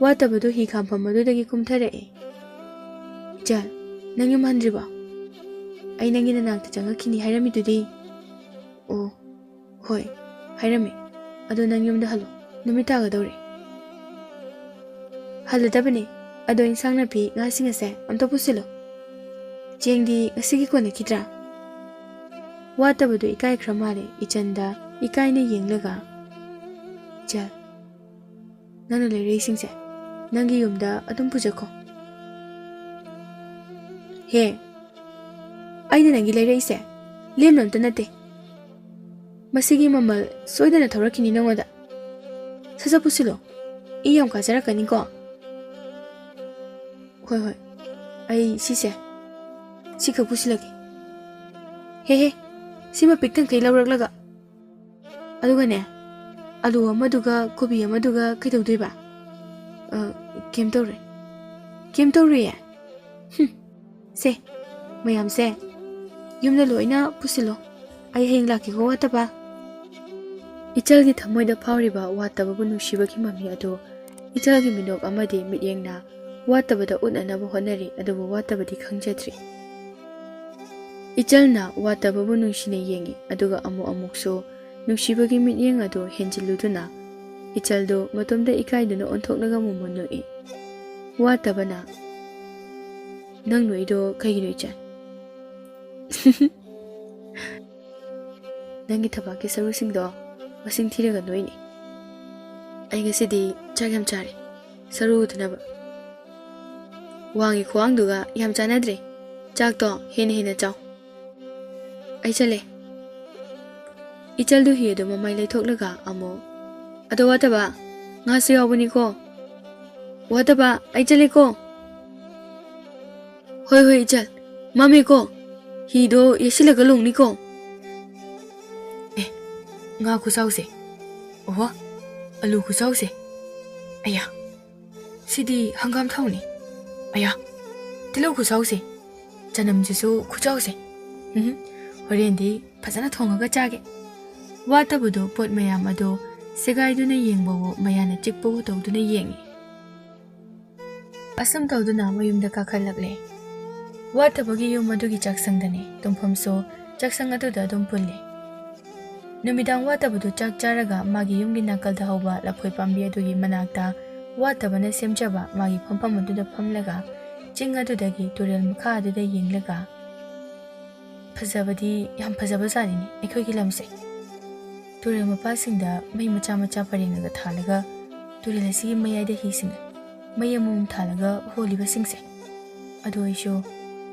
watabadu hi khamphamaduda kumtharae ꯆꯜ ꯅꯪ ꯌꯨꯝ ꯍꯟꯗ꯭ꯔꯤꯕꯣ ꯑꯩ ꯅꯪꯒꯤ ꯅꯅꯥꯛꯇ ꯆꯪꯉꯛꯈꯤꯅꯤ ꯍꯥꯏꯔꯝꯃꯤꯗꯨꯗꯤ ꯑꯣ ꯍꯣꯏ ꯍꯥꯏꯔꯝꯃꯦ ꯑꯗꯣ ꯅꯪ ꯌꯨꯝꯗ ꯍꯜꯂꯣ ꯅꯨꯃꯤꯠ ꯇꯥꯒꯗꯧꯔꯦ ꯍꯜꯂꯗꯕꯅꯦ ꯑꯗꯣ ꯏꯟꯁꯥꯡ ꯅꯥꯄꯤ ꯉꯥꯁꯤꯡ ꯑꯁꯦ ꯑꯝꯇ ꯄꯨꯁꯤꯜꯂꯣ ꯆꯦꯡꯗꯤ ꯉꯁꯤꯒꯤ ꯀꯣꯟꯅꯈꯤꯗ꯭ꯔꯥ ꯋꯥꯠꯇꯕꯗꯣ ꯏꯀꯥꯏꯈ꯭ꯔ ꯃꯥꯜꯂꯦ ꯏꯆꯟꯗ ꯏꯀꯥꯏꯅ ꯌꯦꯡꯂꯒ ꯆꯜ ꯅꯪꯅ ꯂꯩꯔꯛꯏꯁꯤꯡꯁꯦ ꯅꯪꯒꯤ ꯌꯨꯝꯗ ꯑꯗꯨꯝ ꯄꯨꯖꯈꯣ ꯍꯦ ꯑꯩꯅ ꯅꯪꯒꯤ ꯂꯩꯔꯛꯏꯁꯦ ꯂꯦꯝꯅ ꯑꯝꯇ ꯅꯠꯇꯦ ꯃꯁꯤꯒꯤ ꯃꯃꯜ ꯁꯣꯏꯗꯅ ꯊꯧꯔꯛꯈꯤꯅꯤ ꯅꯉꯣꯟꯗ ꯁꯠ ꯄꯨꯁꯤꯜꯂꯣ ꯏ ꯌꯥꯝ ꯀꯥꯖꯔꯛꯀꯅꯤꯀꯣ ꯍꯣꯏ ꯑꯩ ꯁꯤꯈꯛ ꯄꯨꯁꯤꯜꯂꯒꯦ ꯍꯦ ꯁꯤꯃ ꯄꯤꯛꯇꯪꯈꯩ ꯂꯧꯔꯛꯂꯒ ꯑꯗꯨꯒꯅꯦ ꯑꯂꯨ ꯑꯃꯗꯨꯒ ꯀꯣꯕꯤ ꯑꯃꯗꯨꯒ ꯀꯩꯗꯧꯗꯣꯏꯕ ꯀꯦꯝ ꯇꯧꯔꯣꯏꯌꯦ ꯁꯦ ꯃꯌꯥꯝꯁꯦ ꯌꯨꯝꯗ ꯂꯣꯏꯅ ꯄꯨꯁꯤꯜꯂꯣ ꯑꯩ ꯍꯌꯦꯡ ꯂꯥꯛꯀꯦꯀꯣ ꯋꯥꯠꯇꯕ ꯏꯆꯜꯒꯤ ꯊꯃꯣꯏꯗ ꯐꯥꯎꯔꯤꯕ ꯋꯥꯠꯇꯕꯕꯨ ꯅꯨꯡꯁꯤꯕꯒꯤ ꯃꯃꯤ ꯑꯗꯨ ꯏꯆꯜꯒꯤ ꯃꯤꯅꯣꯛ ꯑꯃꯗꯤ ꯃꯤꯠꯌꯦꯡꯅ ꯋꯥꯠꯇꯕꯗ ꯎꯠꯅꯅꯕ ꯍꯣꯠꯅꯔꯤ ꯑꯗꯨꯕꯨ ꯋꯥꯠꯇꯕꯗꯤ ꯈꯪꯖꯗ꯭ꯔꯤ ꯏꯆꯜꯅ ꯋꯥꯠꯇꯕꯕꯨ ꯅꯨꯡꯁꯤꯅ ꯌꯦꯡꯉꯤ ꯑꯗꯨꯒ ꯑꯃꯨꯛꯁꯨ ꯅꯨꯡꯁꯤꯕꯒꯤ ꯃꯤꯠꯌꯦꯡ ꯑꯗꯨ ꯍꯦꯟꯖꯤꯜꯂꯨꯗꯨꯅ ꯏꯆꯜꯗꯨ ꯃꯇꯣꯝꯗ ꯏꯀꯥꯏꯗꯨꯅ ꯑꯣꯟꯊꯣꯛꯂꯒ ꯃꯨꯟ ꯅꯣꯛꯏ ꯋꯥꯠꯇꯕꯅ ꯅꯪ ꯅꯣꯏꯗꯣ ꯀꯩꯒꯤꯅꯣ ꯏꯆꯟ ꯅꯪꯒꯤ ꯊꯕꯥꯛꯀꯤ ꯁꯔꯨꯁꯤꯡꯗꯣ ꯃꯁꯤꯡ ꯊꯤꯔꯒ ꯅꯣꯏꯅꯤ ꯑꯩ ꯉꯁꯤꯗꯤ ꯆꯥꯛ ꯌꯥꯝ ꯆꯥꯔꯦ ꯁꯔꯨ ꯎꯗꯅꯕ ꯋꯥꯡꯒꯤ ꯈ꯭ꯋꯥꯡꯗꯨꯒ ꯌꯥꯝ ꯆꯥꯟꯅꯗ꯭ꯔꯦ ꯆꯥꯛꯇꯣ ꯍꯦꯟꯅ ꯆꯥꯎ ꯑꯩ ꯆꯠꯂꯦ 이철도 ꯍꯤꯗꯨ ꯃꯃꯩ ꯂꯩꯊꯣꯛꯂꯒ ꯑꯃꯨꯛ ꯑꯗꯣ ꯋꯥꯠꯇꯕ ꯉꯥꯁꯨ ꯌꯥꯎꯕꯅꯤꯀꯣ ꯋꯥꯠꯇꯕ ꯑꯩ ꯆꯠꯂꯦꯀꯣ ꯍꯣꯏ 이철 ꯃꯝꯃꯦꯀꯣ ꯍꯤꯗꯣ ꯌꯦꯁꯤꯜꯂꯒ ꯂꯣꯡꯅꯤꯀꯣ ꯉꯥ ꯈꯨꯆꯥꯎꯁꯦ ꯑꯣꯍꯣ ꯑꯂꯨ ꯈꯨꯆꯥꯎꯁꯦ ꯑꯌꯥ ꯁꯤꯗꯤ ꯍꯪꯒꯥꯝ ꯊꯥꯎꯅꯤ ꯑꯌꯥ ꯇꯤꯜꯍꯧ ꯈꯨꯆꯥꯎꯁꯦ ꯆꯅꯝꯁꯤꯁꯨ ꯈꯨꯆꯥꯎꯁꯦ ꯍꯣꯔꯦꯟꯗꯤ ꯐꯖꯅ ꯊꯣꯡꯉꯒ ꯆꯥꯒꯦ ꯋꯥꯠꯇꯕꯗꯣ ꯄꯣꯠ ꯃꯌꯥꯝ ꯑꯗꯣ ꯁꯦꯒꯥꯏꯗꯨꯅ ꯌꯦꯡꯕꯋꯣ ꯃꯌꯥꯅ ꯆꯤꯛꯄꯋꯣ ꯇꯧꯗꯨꯅ ꯌꯦꯡꯉꯤ ꯑꯁꯨꯝ ꯇꯧꯗꯨꯅ ꯃꯌꯨꯝꯗ ꯀꯥꯈꯠꯂꯛꯂꯦ ꯋꯥꯠꯇꯕꯒꯤ ꯌꯨꯝ ꯑꯗꯨꯒꯤ ꯆꯥꯛꯁꯪꯗꯅꯤ ꯇꯨꯝꯐꯝꯁꯨ ꯆꯥꯛꯁꯪ ꯑꯗꯨꯗ ꯑꯗꯨꯝ ꯄꯨꯜꯂꯤ ꯅꯨꯃꯤꯗꯥꯡ ꯋꯥꯠꯇꯕꯗꯨ ꯆꯥꯛ ꯆꯥꯔꯒ ꯃꯥꯒꯤ ꯌꯨꯝꯒꯤ ꯅꯥꯀꯜꯗ ꯍꯧꯕ ꯂꯐꯣꯏ ꯄꯥꯝꯕꯤ ꯑꯗꯨꯒꯤ ꯃꯅꯥꯛꯇ ꯋꯥꯠꯇꯕꯅ ꯁꯦꯝꯖꯕ ꯃꯥꯒꯤ ꯐꯝꯐꯝ ꯑꯗꯨꯗ ꯐꯝꯂꯒ ꯆꯤꯡ ꯑꯗꯨꯗꯒꯤ ꯇꯨꯔꯦꯜ ꯃꯈꯥ ꯑꯗꯨꯗ ꯌꯦꯡꯂꯒ ꯐꯖꯕꯗꯤ ꯌꯥꯝ ꯐꯖꯕꯖꯥꯠꯅꯤꯅꯦ ꯑꯩꯈꯣꯏꯒꯤ ꯂꯝꯁꯦ ꯇꯨꯔꯦꯜ ꯃꯄꯥꯁꯤꯡꯗ ꯃꯩ ꯃꯆꯥ ꯃꯆꯥ ꯄꯔꯦꯡꯅꯒ ꯊꯥꯜꯂꯒ ꯇꯨꯔꯦꯜ ꯑꯁꯤꯒꯤ ꯃꯌꯥꯏꯗ ꯍꯤꯁꯤꯡꯅ ꯃꯩ ꯑꯃꯃꯝ ꯊꯥꯜꯂꯒ ꯍꯣꯜꯂꯤꯕꯁꯤꯡꯁꯦ ꯑꯗꯨ ꯑꯩꯁꯨ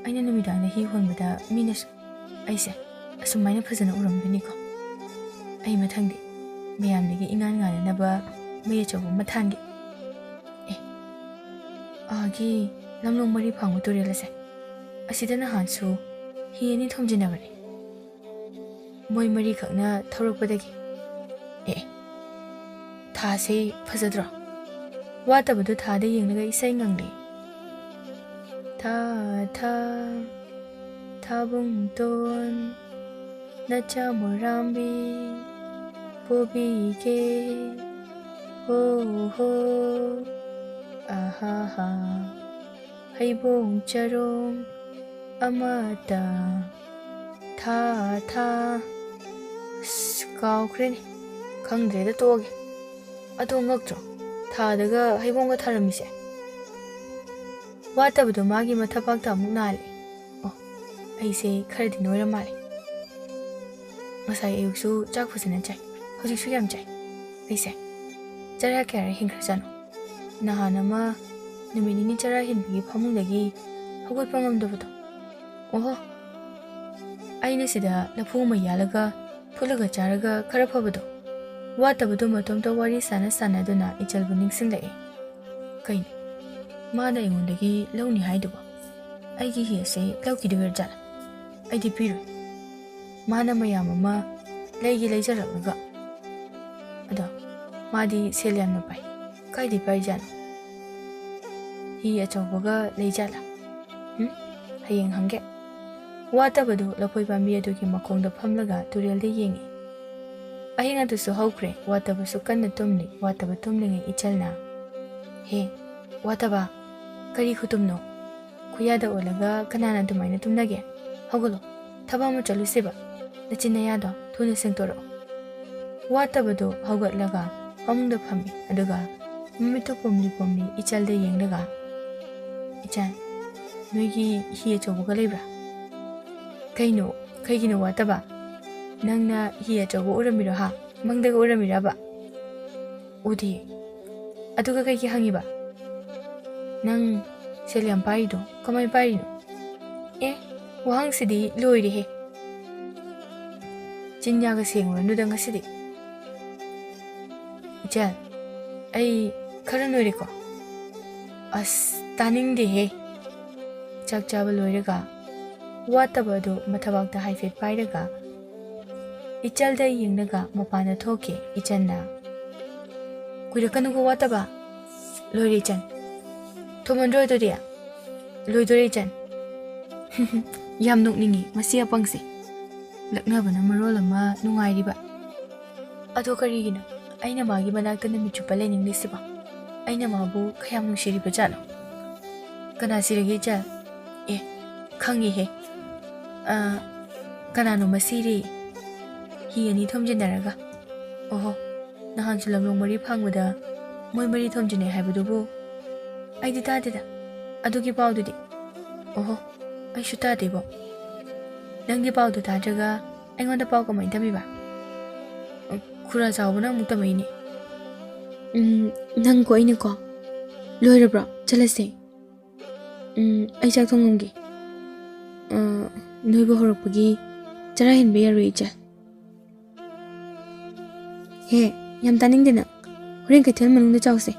ꯑꯩꯅ ꯅꯨꯃꯤꯗꯥꯡꯗ ꯍꯤ ꯍꯣꯟꯕꯗ ꯃꯤꯅꯁꯨ ꯑꯩꯁꯦ ꯑꯁꯨꯃꯥꯏꯅ ꯐꯖꯅ ꯎꯔꯝꯗꯣꯏꯅꯤꯀꯣ ꯑꯩ ꯃꯊꯪꯗꯤ ꯃꯌꯥꯝꯗꯒꯤ ꯏꯉꯥꯟ ꯉꯥꯟꯅꯅꯕ ꯃꯩ ꯑꯆꯧꯕ ꯑꯃ ꯊꯥꯟꯒꯦ ꯑꯥꯒꯤ ꯂꯝꯂꯣꯡ ꯃꯔꯤ ꯐꯥꯡꯕ ꯇꯨꯔꯦꯜ ꯑꯁꯦ ꯑꯁꯤꯗ ꯅꯍꯥꯟꯁꯨ ꯍꯤ ꯑꯅꯤ ꯊꯣꯝꯖꯤꯟꯅꯕꯅꯤ ꯃꯣꯏ ꯃꯔꯤꯈꯛꯅ ꯊꯧꯔꯛꯄꯗꯒꯤ ꯊꯥꯁꯦ ꯐꯖꯗ꯭ꯔꯣ ꯋꯥꯠꯇꯕꯗꯨ ꯊꯥꯗ ꯌꯦꯡꯂꯒ ꯏꯁꯩ ꯉꯪꯂꯤ ꯊꯥ ꯊꯥ ꯊꯥꯕꯨꯡꯇꯣꯟ ꯅꯆꯥ ꯃꯣꯔꯥꯝꯕꯤ ꯄꯣꯕꯤꯒꯦ ꯍꯣ ꯍꯣ ꯑꯍꯥ ꯍꯥ ꯍꯩꯕꯣꯡ ꯆꯔꯣꯡ ꯑꯃꯇ ꯊꯥ ꯊꯥ ꯀꯥꯎꯈ꯭ꯔꯦꯅꯦ ꯈꯪꯗ꯭ꯔꯦꯗ ꯇꯣꯛꯑꯒꯦ ꯑꯗꯣ ꯉꯛꯇ꯭ꯔꯣ ꯊꯥꯗꯒ ꯍꯩꯕꯣꯡꯒ ꯊꯥꯔꯝꯃꯤꯁꯦ ꯋꯥꯠꯇꯕꯗꯣ ꯃꯥꯒꯤ ꯃꯊꯕꯥꯛꯇ ꯑꯃꯨꯛ ꯅꯥꯜꯂꯤ ꯑꯩꯁꯦ ꯈꯔꯗꯤ ꯅꯣꯏꯔ ꯃꯥꯜꯂꯦ ꯉꯁꯥꯏ ꯑꯌꯨꯛꯁꯨ ꯆꯥꯛ ꯐꯖꯅ ꯆꯥꯏ ꯍꯧꯖꯤꯛꯁꯨ ꯌꯥꯝ ꯆꯥꯏ ꯑꯩꯁꯦ ꯆꯔꯥ ꯀꯌꯥꯔ ꯍꯦꯟꯈ꯭ꯔꯖꯥꯠꯅꯣ ꯅꯍꯥꯟ ꯑꯃ ꯅꯨꯃꯤꯠ ꯅꯤꯅꯤ ꯆꯔꯥ ꯍꯦꯟꯕꯒꯤ ꯐꯃꯨꯡꯗꯒꯤ ꯍꯧꯒꯠꯄ ꯉꯝꯗꯕꯗꯣ ꯑꯣꯍꯣ ꯑꯩꯅ ꯁꯤꯗ ꯂꯐꯨ ꯑꯃ ꯌꯥꯜꯂꯒ ꯐꯨꯠꯂꯒ ꯆꯥꯔꯒ ꯈꯔ ꯐꯕꯗꯣ ꯋꯥꯠꯇꯕꯗꯣ ꯃꯇꯣꯝꯇ ꯋꯥꯔꯤ ꯁꯥꯟꯅꯗꯨꯅ ꯏꯆꯜꯕꯨ ꯅꯤꯡꯁꯤꯡꯂꯛꯏ ꯀꯩꯅꯣ ꯃꯥꯅ ꯑꯩꯉꯣꯟꯗꯒꯤ ꯂꯧꯅꯤ ꯍꯥꯏꯗꯨꯕ ꯑꯩꯒꯤ ꯍꯤ ꯑꯁꯦ ꯂꯧꯈꯤꯗꯣꯏꯔꯖꯥꯠꯂ ꯑꯩꯗꯤ ꯄꯤꯔꯣꯏ ꯃꯥꯅ ꯃꯌꯥꯝ ꯑꯃ ꯂꯩꯖꯔꯛꯂꯒ ꯑꯗꯣ ꯃꯥꯗꯤ ꯁꯦꯜ ꯌꯥꯝꯅ ꯄꯥꯏ ꯀꯥꯏꯗꯩ ꯄꯥꯏꯖꯥꯠꯅꯣ ꯍꯤ ꯑꯆꯧꯕꯒ ꯂꯩꯖꯥꯠꯂ ꯍꯌꯦꯡ ꯍꯪꯒꯦ ꯋꯥꯠꯇꯕꯗꯨ ꯂꯐꯣꯏ ꯄꯥꯝꯕꯤ ꯑꯗꯨꯒꯤ ꯃꯈꯣꯡꯗ ꯐꯝꯂꯒ ꯇꯨꯔꯦꯜꯗ ꯌꯦꯡꯉꯤ ꯑꯍꯤꯡ ꯑꯗꯨꯁꯨ ꯍꯧꯈ꯭ꯔꯦ ꯋꯥꯠꯇꯕꯁꯨ ꯀꯟꯅ ꯇꯨꯝꯂꯤ ꯋꯥꯠꯇꯕ ꯇꯨꯝꯂꯤꯉꯩ ꯏꯆꯜꯅ ꯍꯦ ꯋꯥꯠꯇꯕ ꯀꯔꯤ ꯈꯨꯇꯨꯝꯅꯣ ꯈꯨꯌꯥꯗ ꯑꯣꯜꯂꯒ ꯀꯅꯥꯅ ꯑꯗꯨꯃꯥꯏꯅ ꯇꯨꯝꯅꯒꯦ ꯍꯧꯒꯠꯂꯣ ꯊꯕꯛ ꯑꯃ ꯆꯠꯂꯨꯁꯦꯕ ꯅꯆꯤꯟ ꯅꯌꯥꯗꯣ ꯊꯨꯅ ꯁꯦꯡꯇꯣꯔꯛꯑꯣ ꯋꯥꯠꯇꯕꯗꯣ ꯍꯧꯒꯠꯂꯒ ꯐꯃꯨꯡꯗ ꯐꯝꯃꯤ ꯑꯗꯨꯒ ꯃꯃꯤꯠꯇꯨ ꯄꯣꯝꯂꯤ ꯄꯣꯝꯂꯤ ꯏꯆꯜꯗ ꯌꯦꯡꯂꯒ ꯏꯆꯟ ꯅꯣꯏꯒꯤ ꯍꯤ ꯑꯆꯧꯕꯒ ꯂꯩꯕ꯭ꯔꯥ ꯀꯩꯒꯤꯅꯣ ꯋꯥꯠꯇꯕ ꯅꯪꯅ ꯍꯤ ꯑꯆꯧꯕ ꯎꯔꯝꯃꯤꯔꯣ ꯃꯪꯗꯒ ꯎꯔꯝꯃꯤꯔꯕ ꯎꯗꯦ ꯑꯗꯨꯒ ꯀꯩꯒꯤ ꯍꯪꯉꯤꯕ ꯅꯪ ꯁꯦꯜ ꯌꯥꯝ ꯄꯥꯏꯔꯤꯗꯣ ꯀꯃꯥꯏ ꯄꯥꯏꯔꯤꯅꯣ ꯋꯥꯍꯪꯁꯤꯗꯤ ꯂꯣꯏꯔꯦꯍꯦ ꯆꯤꯟꯌꯥꯒ ꯁꯦꯡꯉꯨꯔꯅꯨꯗ ꯉꯁꯤꯗꯤ ꯏꯆꯜ ꯑꯩ ꯈꯔ ꯅꯣꯏꯔꯦꯀꯣ ꯑꯁ ꯇꯥꯅꯤꯡꯗꯦꯍꯦ ꯆꯥꯛ ꯆꯥꯕ ꯂꯣꯏꯔꯒ ꯋꯥꯠꯇꯕ ꯑꯗꯨ ꯃꯊꯕꯥꯛꯇ ꯍꯥꯏꯐꯦꯠ ꯄꯥꯏꯔꯒ ꯏꯆꯜꯗ ꯌꯦꯡꯂꯒ ꯃꯄꯥꯟꯗ ꯊꯣꯛꯈꯤ ꯏꯆꯟꯅ ꯀꯨꯏꯔꯛꯀꯅꯨꯀꯣ ꯋꯥꯠꯇꯕ ꯂꯣꯏꯔꯦ ꯏꯆꯟ ꯊꯨꯃꯟꯗ꯭ꯔꯣ ꯑꯗꯨꯗꯤ ꯂꯣꯏꯗꯣꯔꯦ ꯏꯆꯟ ꯌꯥꯝ ꯅꯣꯛꯅꯤꯡꯉꯤ ꯃꯁꯤ ꯑꯄꯪꯁꯦ ꯂꯛꯅꯕꯅ ꯃꯔꯣꯜ ꯑꯃ ꯅꯨꯡꯉꯥꯏꯔꯤꯕ ꯑꯗꯣ ꯀꯔꯤꯒꯤꯅꯣ ꯑꯩꯅ ꯃꯥꯒꯤ ꯃꯅꯥꯛꯇ ꯅꯨꯃꯤꯠ ꯆꯨꯞꯄ ꯂꯩꯅꯤꯡꯂꯤꯁꯤꯕꯣ ꯑꯩꯅ ꯃꯥꯕꯨ ꯀꯌꯥꯝ ꯅꯨꯡꯁꯤꯔꯤꯕꯖꯥꯠꯅꯣ ꯀꯅꯥ ꯁꯤꯔꯒꯦ ꯏꯆꯜ ꯈꯪꯉꯤꯍꯦ ꯀꯅꯥꯅꯣꯃ ꯁꯤꯔꯦ ꯍꯤ ꯑꯅꯤ ꯊꯣꯝꯖꯤꯟꯅꯔꯒ ꯑꯣꯍꯣ ꯅꯍꯥꯟꯁꯨ ꯂꯝꯂꯣꯡ ꯃꯔꯤ ꯐꯥꯡꯕꯗ ꯃꯣꯏ ꯃꯔꯤ ꯊꯣꯝꯖꯤꯟꯅꯩ ꯍꯥꯏꯕꯗꯨꯕꯨ ꯑꯩꯗꯤ ꯇꯥꯗꯦꯗ ꯑꯗꯨꯒꯤ ꯄꯥꯎꯗꯨꯗꯤ ꯑꯣꯍꯣ ꯑꯩꯁꯨ ꯇꯥꯗꯦꯕꯣ ꯅꯪꯒꯤ ꯄꯥꯎꯗꯨ ꯇꯥꯗ꯭ꯔꯒ ꯑꯩꯉꯣꯟꯗ ꯄꯥꯎ ꯀꯃꯥꯏꯅ ꯇꯝꯃꯤꯕ ꯈꯨꯔꯥ ꯆꯥꯎꯕꯅ ꯑꯃꯨꯛ ꯇꯝꯃꯛꯏꯅꯦ ꯅꯪꯀꯣ ꯑꯩꯅꯀꯣ ꯂꯣꯏꯔꯕ꯭ꯔꯣ ꯆꯠꯂꯁꯦ ꯑꯩ ꯆꯥꯛ ꯊꯣꯡꯉꯝꯒꯦ ꯅꯣꯏꯕ ꯍꯧꯔꯛꯄꯒꯤ ꯆꯔꯥ ꯍꯦꯟꯕ ꯌꯥꯔꯣꯏ ꯏꯆꯜ ꯌꯥꯝ ꯇꯥꯅꯤꯡꯗꯦꯅ ꯍꯣꯔꯦꯟ ꯀꯩꯊꯦꯜ ꯃꯅꯨꯡꯗ ꯆꯥꯎꯁꯦ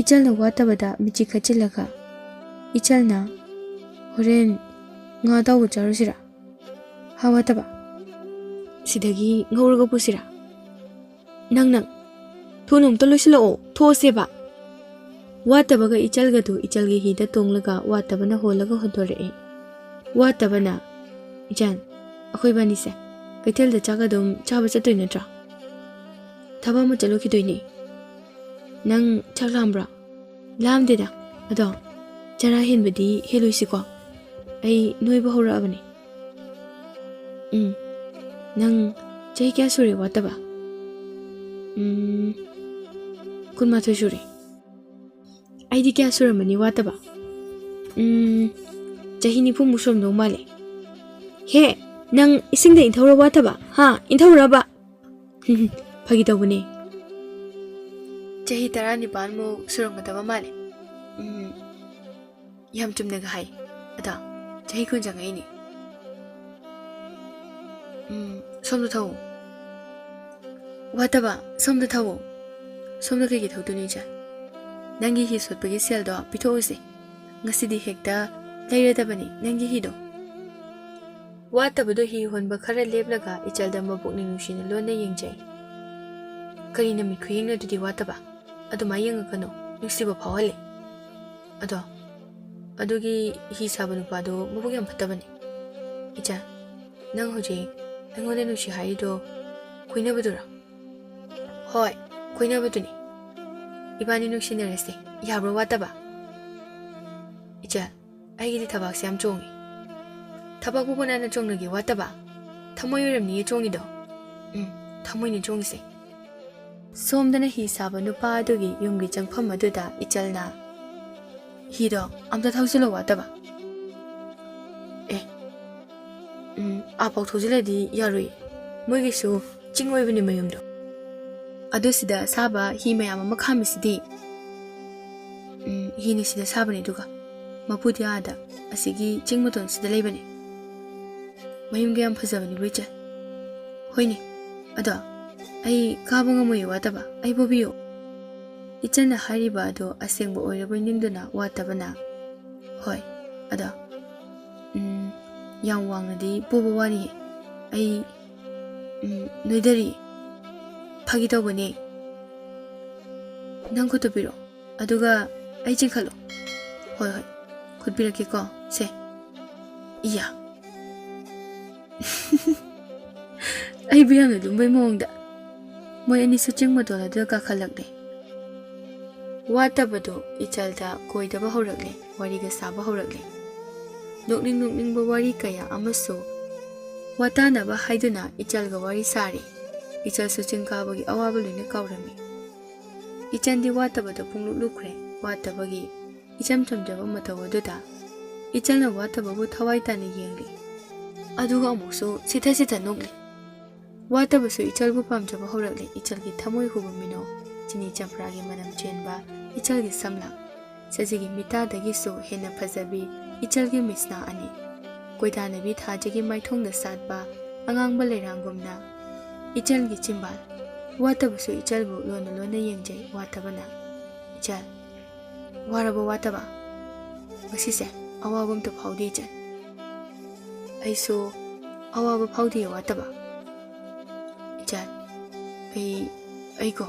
ꯏꯆꯜꯅ ꯋꯥꯠꯇꯕꯗ ꯃꯤꯆꯤ ꯈꯠꯆꯤꯜꯂꯒ ꯏꯆꯜꯅ ꯍꯣꯔꯦꯟ ꯉꯥ ꯑꯇꯥꯎꯕ ꯆꯥꯔꯨꯁꯤꯔꯥ ꯋꯥꯠꯇꯕ ꯁꯤꯗꯒꯤ ꯉꯧꯔꯒ ꯄꯨꯁꯤꯔꯥ ꯅꯪ ꯊꯨꯅ ꯑꯝꯇ ꯂꯣꯏꯁꯤꯜꯂꯛꯑꯣ ꯊꯣꯛꯑꯁꯦꯕ ꯋꯥꯠꯇꯕꯒ ꯏꯆꯜꯒꯗꯨ ꯏꯆꯜꯒꯤ ꯍꯤꯗ ꯇꯣꯡꯂꯒ ꯋꯥꯠꯇꯕꯅ ꯍꯣꯜꯂꯒ ꯍꯣꯟꯗꯣꯔꯛꯏ ꯋꯥꯠꯇꯕꯅ ꯏꯆꯟ ꯑꯩꯈꯣꯏ ꯕꯥꯅꯤꯁꯦ ꯀꯩꯊꯦꯜꯗ ꯆꯥꯛ ꯑꯗꯨꯝ ꯆꯥꯕ ꯆꯠꯇꯣꯏ ꯅꯠꯇ꯭ꯔꯣ ꯊꯕꯛ ꯑꯃ ꯆꯠꯂꯨꯈꯤꯗꯣꯏꯅꯦ ꯅꯪ ꯆꯥꯛ ꯂꯥꯝꯕ꯭ꯔꯣ ꯂꯥꯝꯗꯦꯗ ꯑꯗꯣ ꯆꯔꯥ ꯍꯦꯟꯕꯗꯤ ꯍꯦꯜꯂꯣꯏꯁꯤꯀꯣ ꯑꯩ ꯅꯣꯏꯕ ꯍꯧꯔꯛꯑꯕꯅꯤ ꯅꯪ ꯆꯍꯤ ꯀꯌꯥ ꯁꯨꯔꯦ ꯋꯥꯠꯇꯕ ꯀꯨꯟꯃꯥꯊꯣꯏ ꯁꯨꯔꯦ ꯑꯩꯗꯤ ꯀꯌꯥ ꯁꯨꯔꯝꯃꯅꯤ ꯋꯥꯠꯇꯕ ꯆꯍꯤ 90 ꯁꯨꯔꯝꯗꯧ ꯃꯥꯜꯂꯦ ꯍꯦ ꯅꯪ ꯏꯁꯤꯡꯗ ꯏꯟꯊꯧꯔ ꯋꯥꯠꯇꯕ ꯍꯥ ꯏꯟꯊꯧꯔꯕ ꯐꯥꯒꯤ ꯇꯧꯕꯅꯦ ꯆꯍꯤ 19 ꯁꯨꯔꯝꯒꯗꯕ ꯃꯥꯜꯂꯦ ꯌꯥꯝ ꯆꯨꯝꯅꯒ ꯍꯥꯏ ꯑꯗꯣ ꯆꯍꯤ 10 ꯆꯪꯉꯛꯏꯅꯤ ꯁꯣꯝꯗ ꯊꯧ ꯋꯥꯠꯇꯕ ꯁꯣꯝꯗ ꯊꯧ ꯁꯣꯝꯗ ꯀꯩꯒꯤ ꯊꯧꯗꯣꯏꯅꯣ ꯏꯆꯥ ꯅꯪꯒꯤ ꯍꯤ ꯁꯣꯠꯄꯒꯤ ꯁꯦꯜꯗꯣ ꯄꯤꯊꯣꯛꯎꯁꯦ ꯉꯁꯤꯗꯤ ꯍꯦꯛꯇ ꯂꯩꯔꯗꯕꯅꯤ ꯅꯪꯒꯤ ꯍꯤꯗꯣ ꯋꯥꯠꯇꯕꯗꯣ ꯍꯤ ꯍꯣꯟꯕ ꯈꯔ ꯂꯦꯞꯂꯒ ꯏꯆꯜꯗ ꯃꯄꯨꯛꯅꯤꯡ ꯅꯨꯡꯁꯤꯅ ꯂꯣꯟꯅ ꯌꯦꯡꯖꯩ ꯀꯔꯤ ꯅꯨꯃꯤꯠ ꯈꯨꯌꯦꯡꯅꯗꯨꯗꯤ ꯋꯥꯠꯇꯕ ꯑꯗꯨꯃꯥꯏ ꯌꯦꯡꯉꯛꯀꯅꯣ ꯅꯨꯡꯁꯤꯕ ꯐꯥꯎꯍꯜꯂꯦ ꯑꯗꯣ ꯑꯗꯨꯒꯤ ꯍꯤ ꯁꯥꯕ ꯅꯨꯄꯥꯗꯣ ꯃꯕꯨꯛ ꯌꯥꯝ ꯐꯠꯇꯕꯅꯤ ꯏꯆꯥ ꯅꯪ ꯍꯧꯖꯤꯛ ꯑꯩꯉꯣꯟꯗ ꯅꯨꯡꯁꯤ ꯍꯥꯏꯔꯤꯗꯣ ꯀꯣꯏꯅꯕꯗꯨꯔꯣ ꯍꯣꯏ ꯀꯣꯏꯅꯕꯗꯨꯅꯤ 이반이 눅시너레세 야브로 왔다봐 이제 아이기디 타박시 얌 종이 타박 부분하는 종르기 왔다봐 타모이름니 종이도 타모이니 종이세 솜드는 히사바 누파두기 용기 정품 어두다 이짤나 히도 암다 타우실로 왔다봐 에 아박 토질레디 야루이 뭐기수 찡오이브니 마용도 ꯑꯗꯨꯁꯤꯗ ꯁꯥꯕ ꯍꯤ ꯃꯌꯥꯝ ꯑꯃ ꯈꯥꯝꯃꯤꯁꯤꯗꯤ ꯍꯤꯅꯤ ꯁꯤꯗ ꯁꯥꯕꯅꯤ ꯑꯗꯨꯒ ꯃꯄꯨꯗꯤ ꯑꯥꯗ ꯑꯁꯤꯒꯤ ꯆꯤꯡ ꯃꯇꯣꯟꯁꯤꯗ ꯂꯩꯕꯅꯤ ꯃꯌꯨꯝꯒ ꯌꯥꯝ ꯐꯖꯕꯅꯤ ꯕꯣꯏꯆꯦ ꯍꯣꯏꯅꯦ ꯑꯗꯣ ꯑꯩ ꯀꯥꯕ ꯉꯝꯃꯣꯏ ꯋꯥꯠꯇꯕ ꯑꯩ ꯄꯨꯕꯤꯌꯨ ꯏꯆꯟꯅ ꯍꯥꯏꯔꯤꯕ ꯑꯗꯣ ꯑꯁꯦꯡꯕ ꯑꯣꯏꯔꯕꯣꯏ ꯅꯤꯡꯗꯨꯅ ꯋꯥꯠꯇꯕꯅ ꯍꯣꯏ ꯑꯗꯣ ꯌꯥꯝ ꯋꯥꯡꯅꯗꯤ ꯄꯨꯕ ꯋꯥꯅꯤꯌꯦ ꯑꯩ ꯅꯣꯏꯗꯔꯤ ꯐꯥꯒꯤ ꯇꯧꯕꯅꯦ ꯅꯪ ꯈꯨꯠꯇ ꯄꯤꯔꯣ ꯑꯗꯨꯒ ꯑꯩ ꯆꯤꯡꯈꯠꯂꯣ ꯍꯣꯏ ꯍꯣꯏ ꯈꯨꯠ ꯄꯤꯔꯛꯀꯦꯀꯣ ꯁꯦ 이야 ꯑꯩꯕꯨ ꯌꯥꯝꯅ ꯂꯨꯝꯕꯩ ꯃꯑꯣꯡꯗ ꯃꯣꯏ ꯑꯅꯤꯁꯨ ꯆꯤꯡ ꯃꯇꯣꯟ ꯑꯗꯨꯗ ꯀꯥꯈꯠꯂꯛꯂꯦ ꯋꯥꯠꯇꯕꯗꯣ ꯏꯆꯜꯗ ꯀꯣꯏꯗꯕ ꯍꯧꯔꯛꯂꯦ ꯋꯥꯔꯤꯒ ꯁꯥꯕ ꯍꯧꯔꯛꯂꯦ ꯅꯣꯛꯅꯤꯡꯕ ꯋꯥꯔꯤ ꯀꯌꯥ ꯑꯃꯁꯨ ꯋꯥꯇꯥꯅꯕ ꯍꯥꯏꯗꯨꯅ ꯏꯆꯜꯒ ꯋꯥꯔꯤ ꯁꯥꯔꯤ 이철수 ꯆꯤꯡ ꯑꯋꯥꯕ ꯂꯣꯏꯅ ꯀꯥꯎꯔꯝꯃꯤ 이찬디 와타바도 ꯄꯨꯡꯂꯨꯛꯂꯨꯈ꯭ꯔꯦ 와타ꯕꯒꯤ 이참 ꯆꯝꯖꯕ ꯃꯇꯧ ꯑꯗꯨꯗ 이찬ꯅ 와타바ꯕꯨ ꯊꯋꯥꯏ ꯇꯥꯅ ꯌꯦꯡꯂꯤ ꯑꯗꯨꯒ ꯑꯃꯨꯛꯁꯨ ꯁꯤꯊ ꯅꯣꯛꯂꯤ 와타ꯕꯁꯨ 이철ꯕꯨ ꯄꯥꯝꯖꯕ ꯍꯧꯔꯛꯂꯤ 이철ꯒꯤ ꯊꯃꯣꯏ ꯍꯨꯕ ꯃꯤꯅꯣ ꯆꯤꯅꯤ ꯆꯝꯄ꯭ꯔꯥꯒꯤ ꯃꯅꯝ ꯆꯦꯟꯕ 이철ꯒꯤ ꯁꯝꯂꯥꯡ ꯁꯖꯤꯒꯤ ꯃꯤꯇꯥꯗꯒꯤꯁꯨ ꯍꯦꯟꯅ ꯐꯖꯕꯤ 이철ꯒꯤ ꯃꯤꯠꯁꯅꯥ ꯑꯅꯤ ꯀꯣꯏꯗꯥꯅꯕꯤ ꯊꯥꯖꯒꯤ ꯃꯥꯏꯊꯣꯡꯗ ꯁꯥꯠꯄ ꯑꯉꯥꯡꯕ ꯂꯩꯔꯥꯡꯒꯨꯝꯅ 이철기 찐발 와타부수 이철부 로나 yengjay 와타바나 이철 와라보 와타바 ngasiसे awabam to phaudi jan aisu awaba phaudi wataba ichal aigo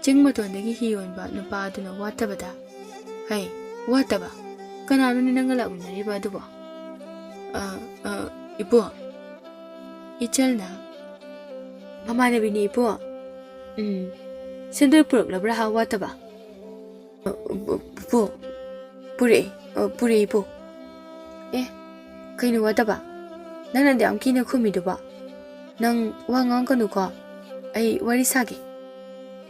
jingmatondagi hiyonba nupa aduna watabada hai wataba kananu ni nangala unariba adubo ipo 이철나 마마네 비니 이뻐 센들 뿌럭라브라 하와타바 뿌레 이뻐 에 그이는 와타바 나는데 암키는 쿠미도바 난 왕왕거누가 아이 와리사기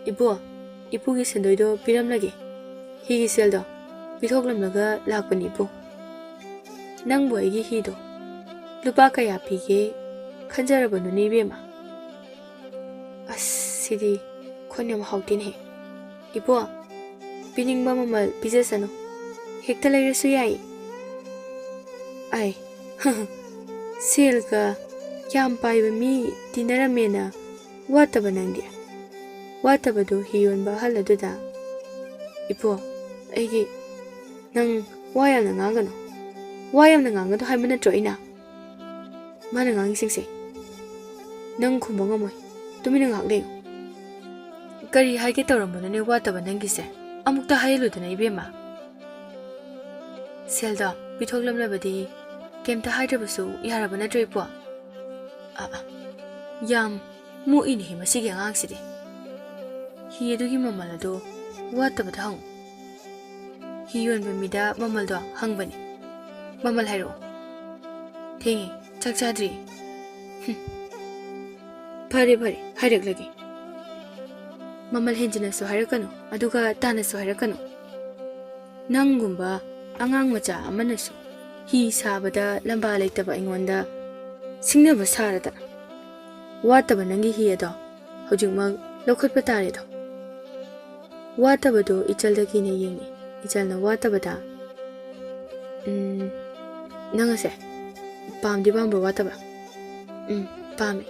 이뻐기 센들도 비람라게 히기 셀도 비톡람라가 락바니 이뻐 난 뭐이기 히도 루바카야 피게 칸자라보는 이베마 아시디 콘념 하우틴해 이뻐 비닝마마말 비제사노 헥탈레르수 야이 아이 셀가 캬ම්파이베미 디나라메나 와타바낭디 와타바도 히욘바 할라두다 이뻐 아이기 난 와야나 ꯉꯥꯡꯒꯅꯣ 와야나 ꯉꯥꯡꯒꯗꯣ ꯍꯥꯏꯕ ꯅꯠꯇ꯭ꯔꯣ ꯑꯩꯅ ꯃꯥꯅ ꯉꯥꯡꯉꯤꯁꯤꯡꯁꯦ ꯅꯪ ꯈꯨꯝꯕ ꯉꯝꯃꯣꯏ ꯇꯨꯃꯤꯟꯅ ꯉꯥꯛ ꯂꯩꯌꯨ ꯀꯔꯤ ꯍꯥꯏꯒꯦ ꯇꯧꯔꯝꯕꯅꯣꯅꯦ ꯋꯥꯠꯇꯕ ꯅꯪꯒꯤꯁꯦ ꯑꯃꯨꯛꯇ ꯍꯥꯏꯌꯜꯂꯨꯗꯅ ꯏꯕꯦꯝꯃ ꯁꯦꯜꯗꯣ ꯄꯤꯊꯣꯛꯂꯝꯂꯕꯗꯤ ꯀꯩꯝꯇ ꯍꯥꯏꯗ꯭ꯔꯕꯁꯨ ꯌꯥꯔꯕ ꯅꯠꯇ꯭ꯔꯣ ꯏꯄꯣ ꯌꯥꯝ ꯃꯨꯛꯏꯅꯦ ꯃꯁꯤꯒꯤ ꯑꯉꯥꯡꯁꯤꯗꯤ ꯍꯤ ꯑꯗꯨꯒꯤ ꯃꯃꯜ ꯑꯗꯨ ꯋꯥꯠꯇꯕꯗ ꯍꯪꯉꯨ ꯍꯤ ꯌꯣꯟꯕ ꯃꯤꯗ ꯃꯃꯜꯗꯣ ꯍꯪꯕꯅꯤ Mamal hairo. Thengi, chak chadri. Phare phare, hairak lagi. Mamal henjina so hairakano, aduga tana so hairakano. Nangumba, angang macha amanasu. Hi sabada lamba laitaba ingonda. Singnaba sarada. Wataba nangi hi ado. Hojingmag lokhatpa tare do. Wataba do ichalda kine yengi. Ichalna wataba da. Nangase. Pam di bamba wataba. Pami.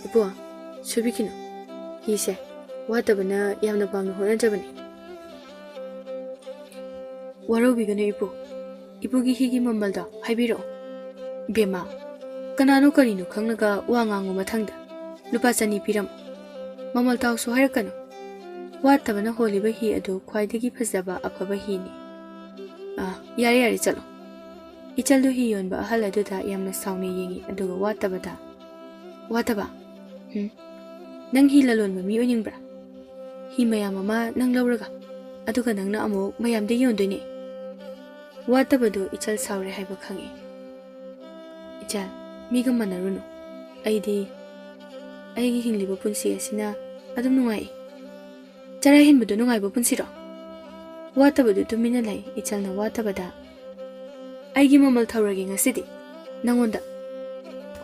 Ipo, subikino. Hi se. Wataba na yamna pamna hona jabani. Waro bigano ipo. Ipo gi higi mamalda haibiro. Bema. Kanano karino khangnaga wangango mathangda. Lupa chani piram. Mamal taw so hairakano. Wattabana holiba hi adu khwaidagi phajaba afaba hi ni. Yare yare chalo. Ichaldu hi yonba ahal aduda yamna sawne yengi aduga wattabada. Wattaba. Nang hi lalonba mi oningbra. Hi mayam ama nang lawraga. Aduga nangna amo mayamde yondoine. Wattabado ichal sawre haiba khangi. Ichal miga manaruno. Aidi hingliba punsi asina adum nungai. Chara hinbado nungai ba punsiro. Wattabado tumina lai ichalna wattabada. Aigi mamal thawragi ngasidi. Nangonda.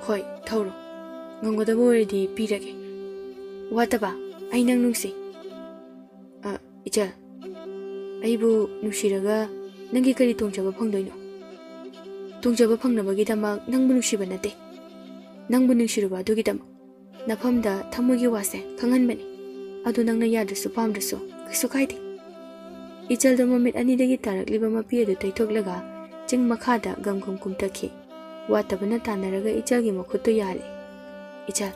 Hoi, thawro. Ngongoda boredi pirage. Wattaba, ai nang nungsi. Ichal. Aibu nushiraga nangi kari tongchaba phangdoino. Tongchaba phangnabagidamag nangbu nungsiba nate. Nangbu nungsiruba adugidamag nafamda thamogi wase khanganbani. Adu nangna yadrasu pamdrasu kaisu kaide. Ichalda mamit anidagi tarakliba mapi adu taithoklaga ching makhada gamgum kumtakhi. Wattabana tanaraga ichalgi makhutto yale. Ichal,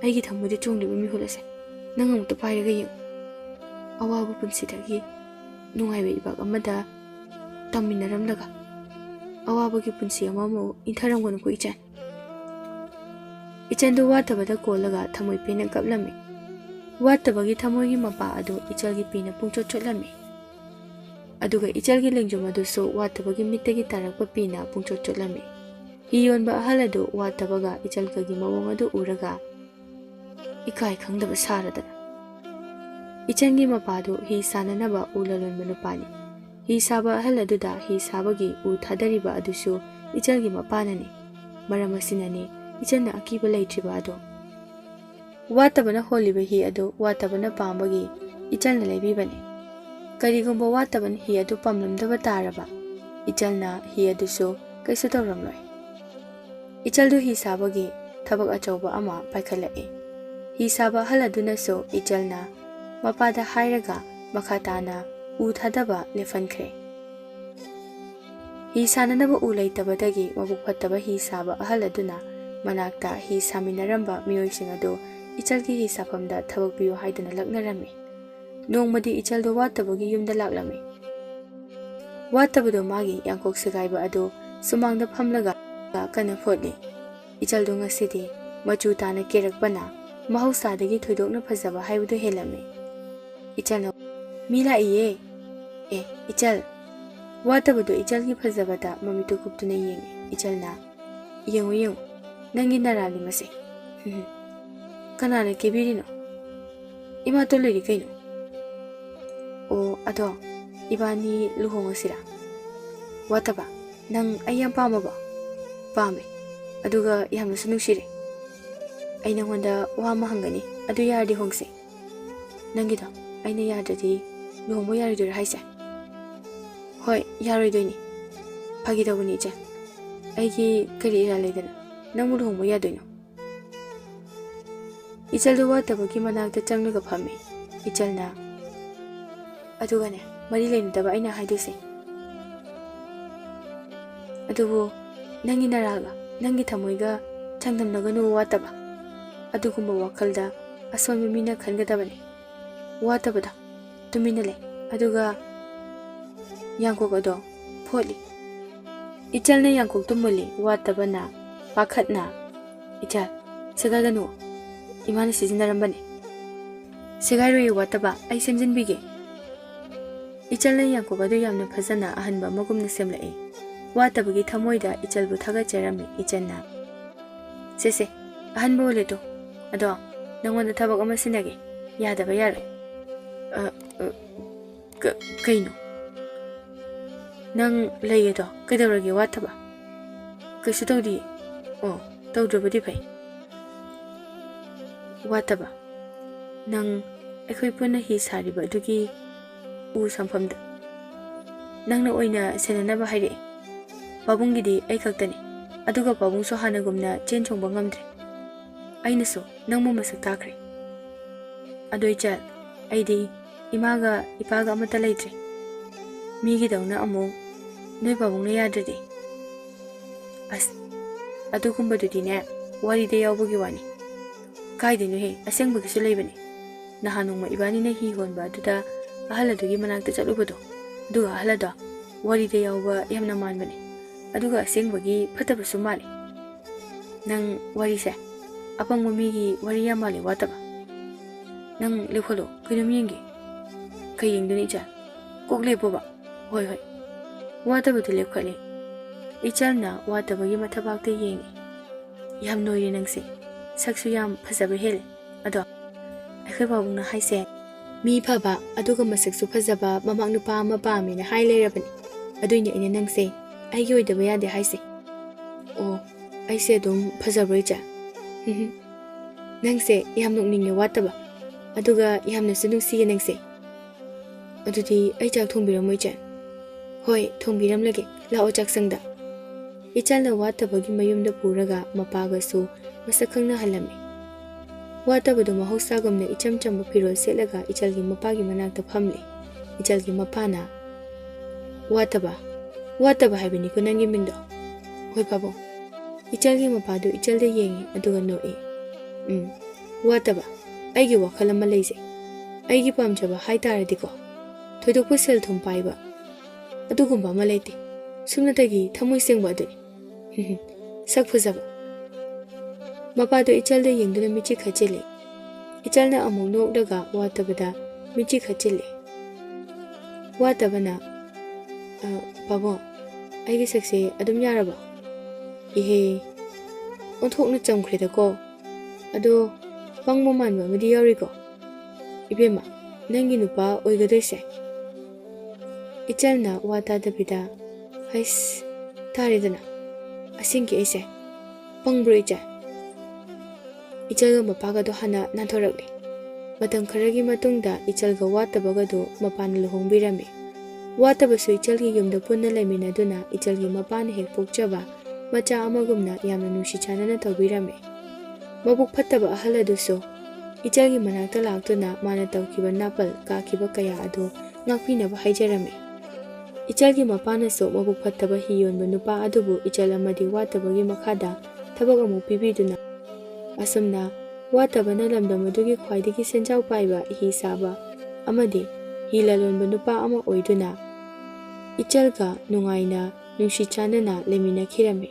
aigi thamudi chongliba mihulase. Nangamukta pairaga yeng. Awabu punsidagi nungaiba ibak amada tamminaramlaga. Awabagi punsi amamu intharamgonu ko ichan. Ichandu wattabada kolaga thamoi pena kaplami. Wattabagi thamoigi mapa adu ichalgi pina pungchot chotlami. Aduga ichalgi lengjum adu so wattabagi mittagi tarakpa pina pungchot chotlami. Hiyonba ahal adu wattabaga ichalgagi mawong adu uraga ikai khangdaba saradana. Ichangi mapa adu hi sananaba ulalonba nupani. Hi saba ahal aduda hi sabagi u thadariba adusu ichalgi mapanani. Maramasinani ichanna akiba leitriba adu. Wattabana holiba hi adu wattabana pambagi ichalna leibibani. Karigumba wattaban hi adu pamlamdaba taraba. Ichalna hi adusu kaisu tawramloi. Ichaldu hi sabagi thabak achauba ama paikhalai. Hi saba haladuna so ichalna mapada hairaga makhatana u thadaba lefankre. Hi sananaba u leitabadagi mabuk phattaba hi saba haladuna manakta hi saminaramba miyoising adu ichalgi hi safamda thabak biyo haidana laknarami. Nongmadi ichaldo wattabagi yumda laklami. Wattabado magi yangkok sagaiba adu sumangda phamlaga kana photli. Ichaldo ngasidi machu tana kerakpana mahausadagi thoidokna phajaba haibadu helami. Ichalna mila iye. Ichal. Wattabado ichalgi phajabada mamitu kuptuna yengi. Ichalna yengu nangi narali mase. Kanana kebirino. Ima tolori kaino. Ado ibani luhongasira. Wattaba nang ayam pamaba. Pame. Aduga yamna sunusire. Aina honda wama hangani. Adu yardi hongse. Nangida aina yardadi luhongo yaridura haise. Hoi yaroidoini. Pagidabuni icha. Aigi kari ira leidana. Nangmu luhongo yadoino. Ichaldo wattabagi manakta changlaga phame. Ichalna adugane mari leinadaba aina haiduse. Adubu nangi naraga nangi thamoiga changdamnaganu wattaba. Adugumba wakalda asonba mina khangadabani. Wattabada tumina le aduga yangkok ado photli. Ichalna yangkok tumuli wattabana pakhatna. Ichal sagaganu imana sizinarambani. Segairoi wattaba ai semjinbige. Ichal na Yangkok adu yamna phajana ahanba magumna semlai. Watabagi thamoida Ichal bu thagajarami Ichanna. Sese, ahanba oleto. Ado, nangwanda thabak ama sinage. Yadaba yare. Kaino. Nang layedo, kaidaurage wataba. Kaisu tawdi. Oh, tawdrabadi phai. Wataba. Nang akhoi puna hi sariba adugi u samfamda. Nangna oina senanaba haire. Pabungidi ai khaktani. Aduga pabungso hanagumna chen chongba ngamdre. Ainaso nangmo masak takre. Ado Ichal, aidi imaga ipaga amata laitre. Migi dauna amo noi pabungna yadrade. As adugumbadudi ne waride yawbagi wani. Kaidinu he asengbagisu leibani. Nahanungma ibani na hi honba aduda ahaladugi manakta chalubado. Duga ahalada waride yawba yamna manbani. Aduga asengbagi phatabasu mali. Nang warise apang mumigi wari yamali wataba. Nang lekholo kinum yenge. Kayeng duni Ichal. Kok lepo ba? Hoi hoi. Wataba tu lekhole. Ichal na watabagi mathabakta yenge. Yam noiri nangse. Saksu yam phajaba hele. Ado akhoi pabungna haise. Mi phaba aduga masaksu phajaba mamak nupa ama paamina hai leirabani. Aduina ina nangse. Aigi oidaba yade haise. Oh, aise dum phajabra Ichal. Nangse yam nokninge wataba. Aduga yamna sunungsiye nangse. Adudi ai chak thongbiram Ichal. Hoi, thongbiram lage. Lao chak sangda. Ichal na watabagi mayumda puraga mapagasu masakhangna halami. Watabadu mahausagamna icham chamba pirol selaga Ichalgi mapagi manakta phamli. Ichalgi mapana wataba haibini ko nangi mindo. Hoi pabo. Ichalgi mapadu Ichalde yengi aduga noi. Wataba aigi wakhal ama leise. Aigi pamjaba haitaradiko. Thoidokpa sel thum paiba. Adugumba ama leite. Sumnatagi thamoi sengba aduni. Sak phajaba. Mapado Ichalde yengduna michi khachile. Ichalna among nokdaga watabada michi khachile. Watabana pabo aigi sakse adum yaraba. Ihe onthokna chamkhreda ko. Ado pangmo manba midi yauriko. Ibema nangi nupa oigadoise. Ichalna watadabida hais taridana. Asingi aise pangbro Ichal. Ichalga mapagado hana nanthoragli. Matam kharagi matungda Ichalga watabagado mapana luhongbirame. Watabasu Ichalgi yumda punna laiminaduna Ichalgi mapana hek pokchaba macha amagumna yamna nungsi chanana tawbirame. Mabuk phattaba ahaladuso Ichalgi manakta laktuna mana tawkiba napal kakiba kaya ado ngakpinaba haijarame. Ichalgi mapanaso mabuk phattaba hiyonba nupa adubu Ichal amadi watabagi makhada thabak amu pibiduna. Asumna watabana lamdam adugi khwaidagi senjau paiba hi saba amadi hi lalonba nupa ama oiduna Ichalga nungaina nungsi chanana lemina khirame.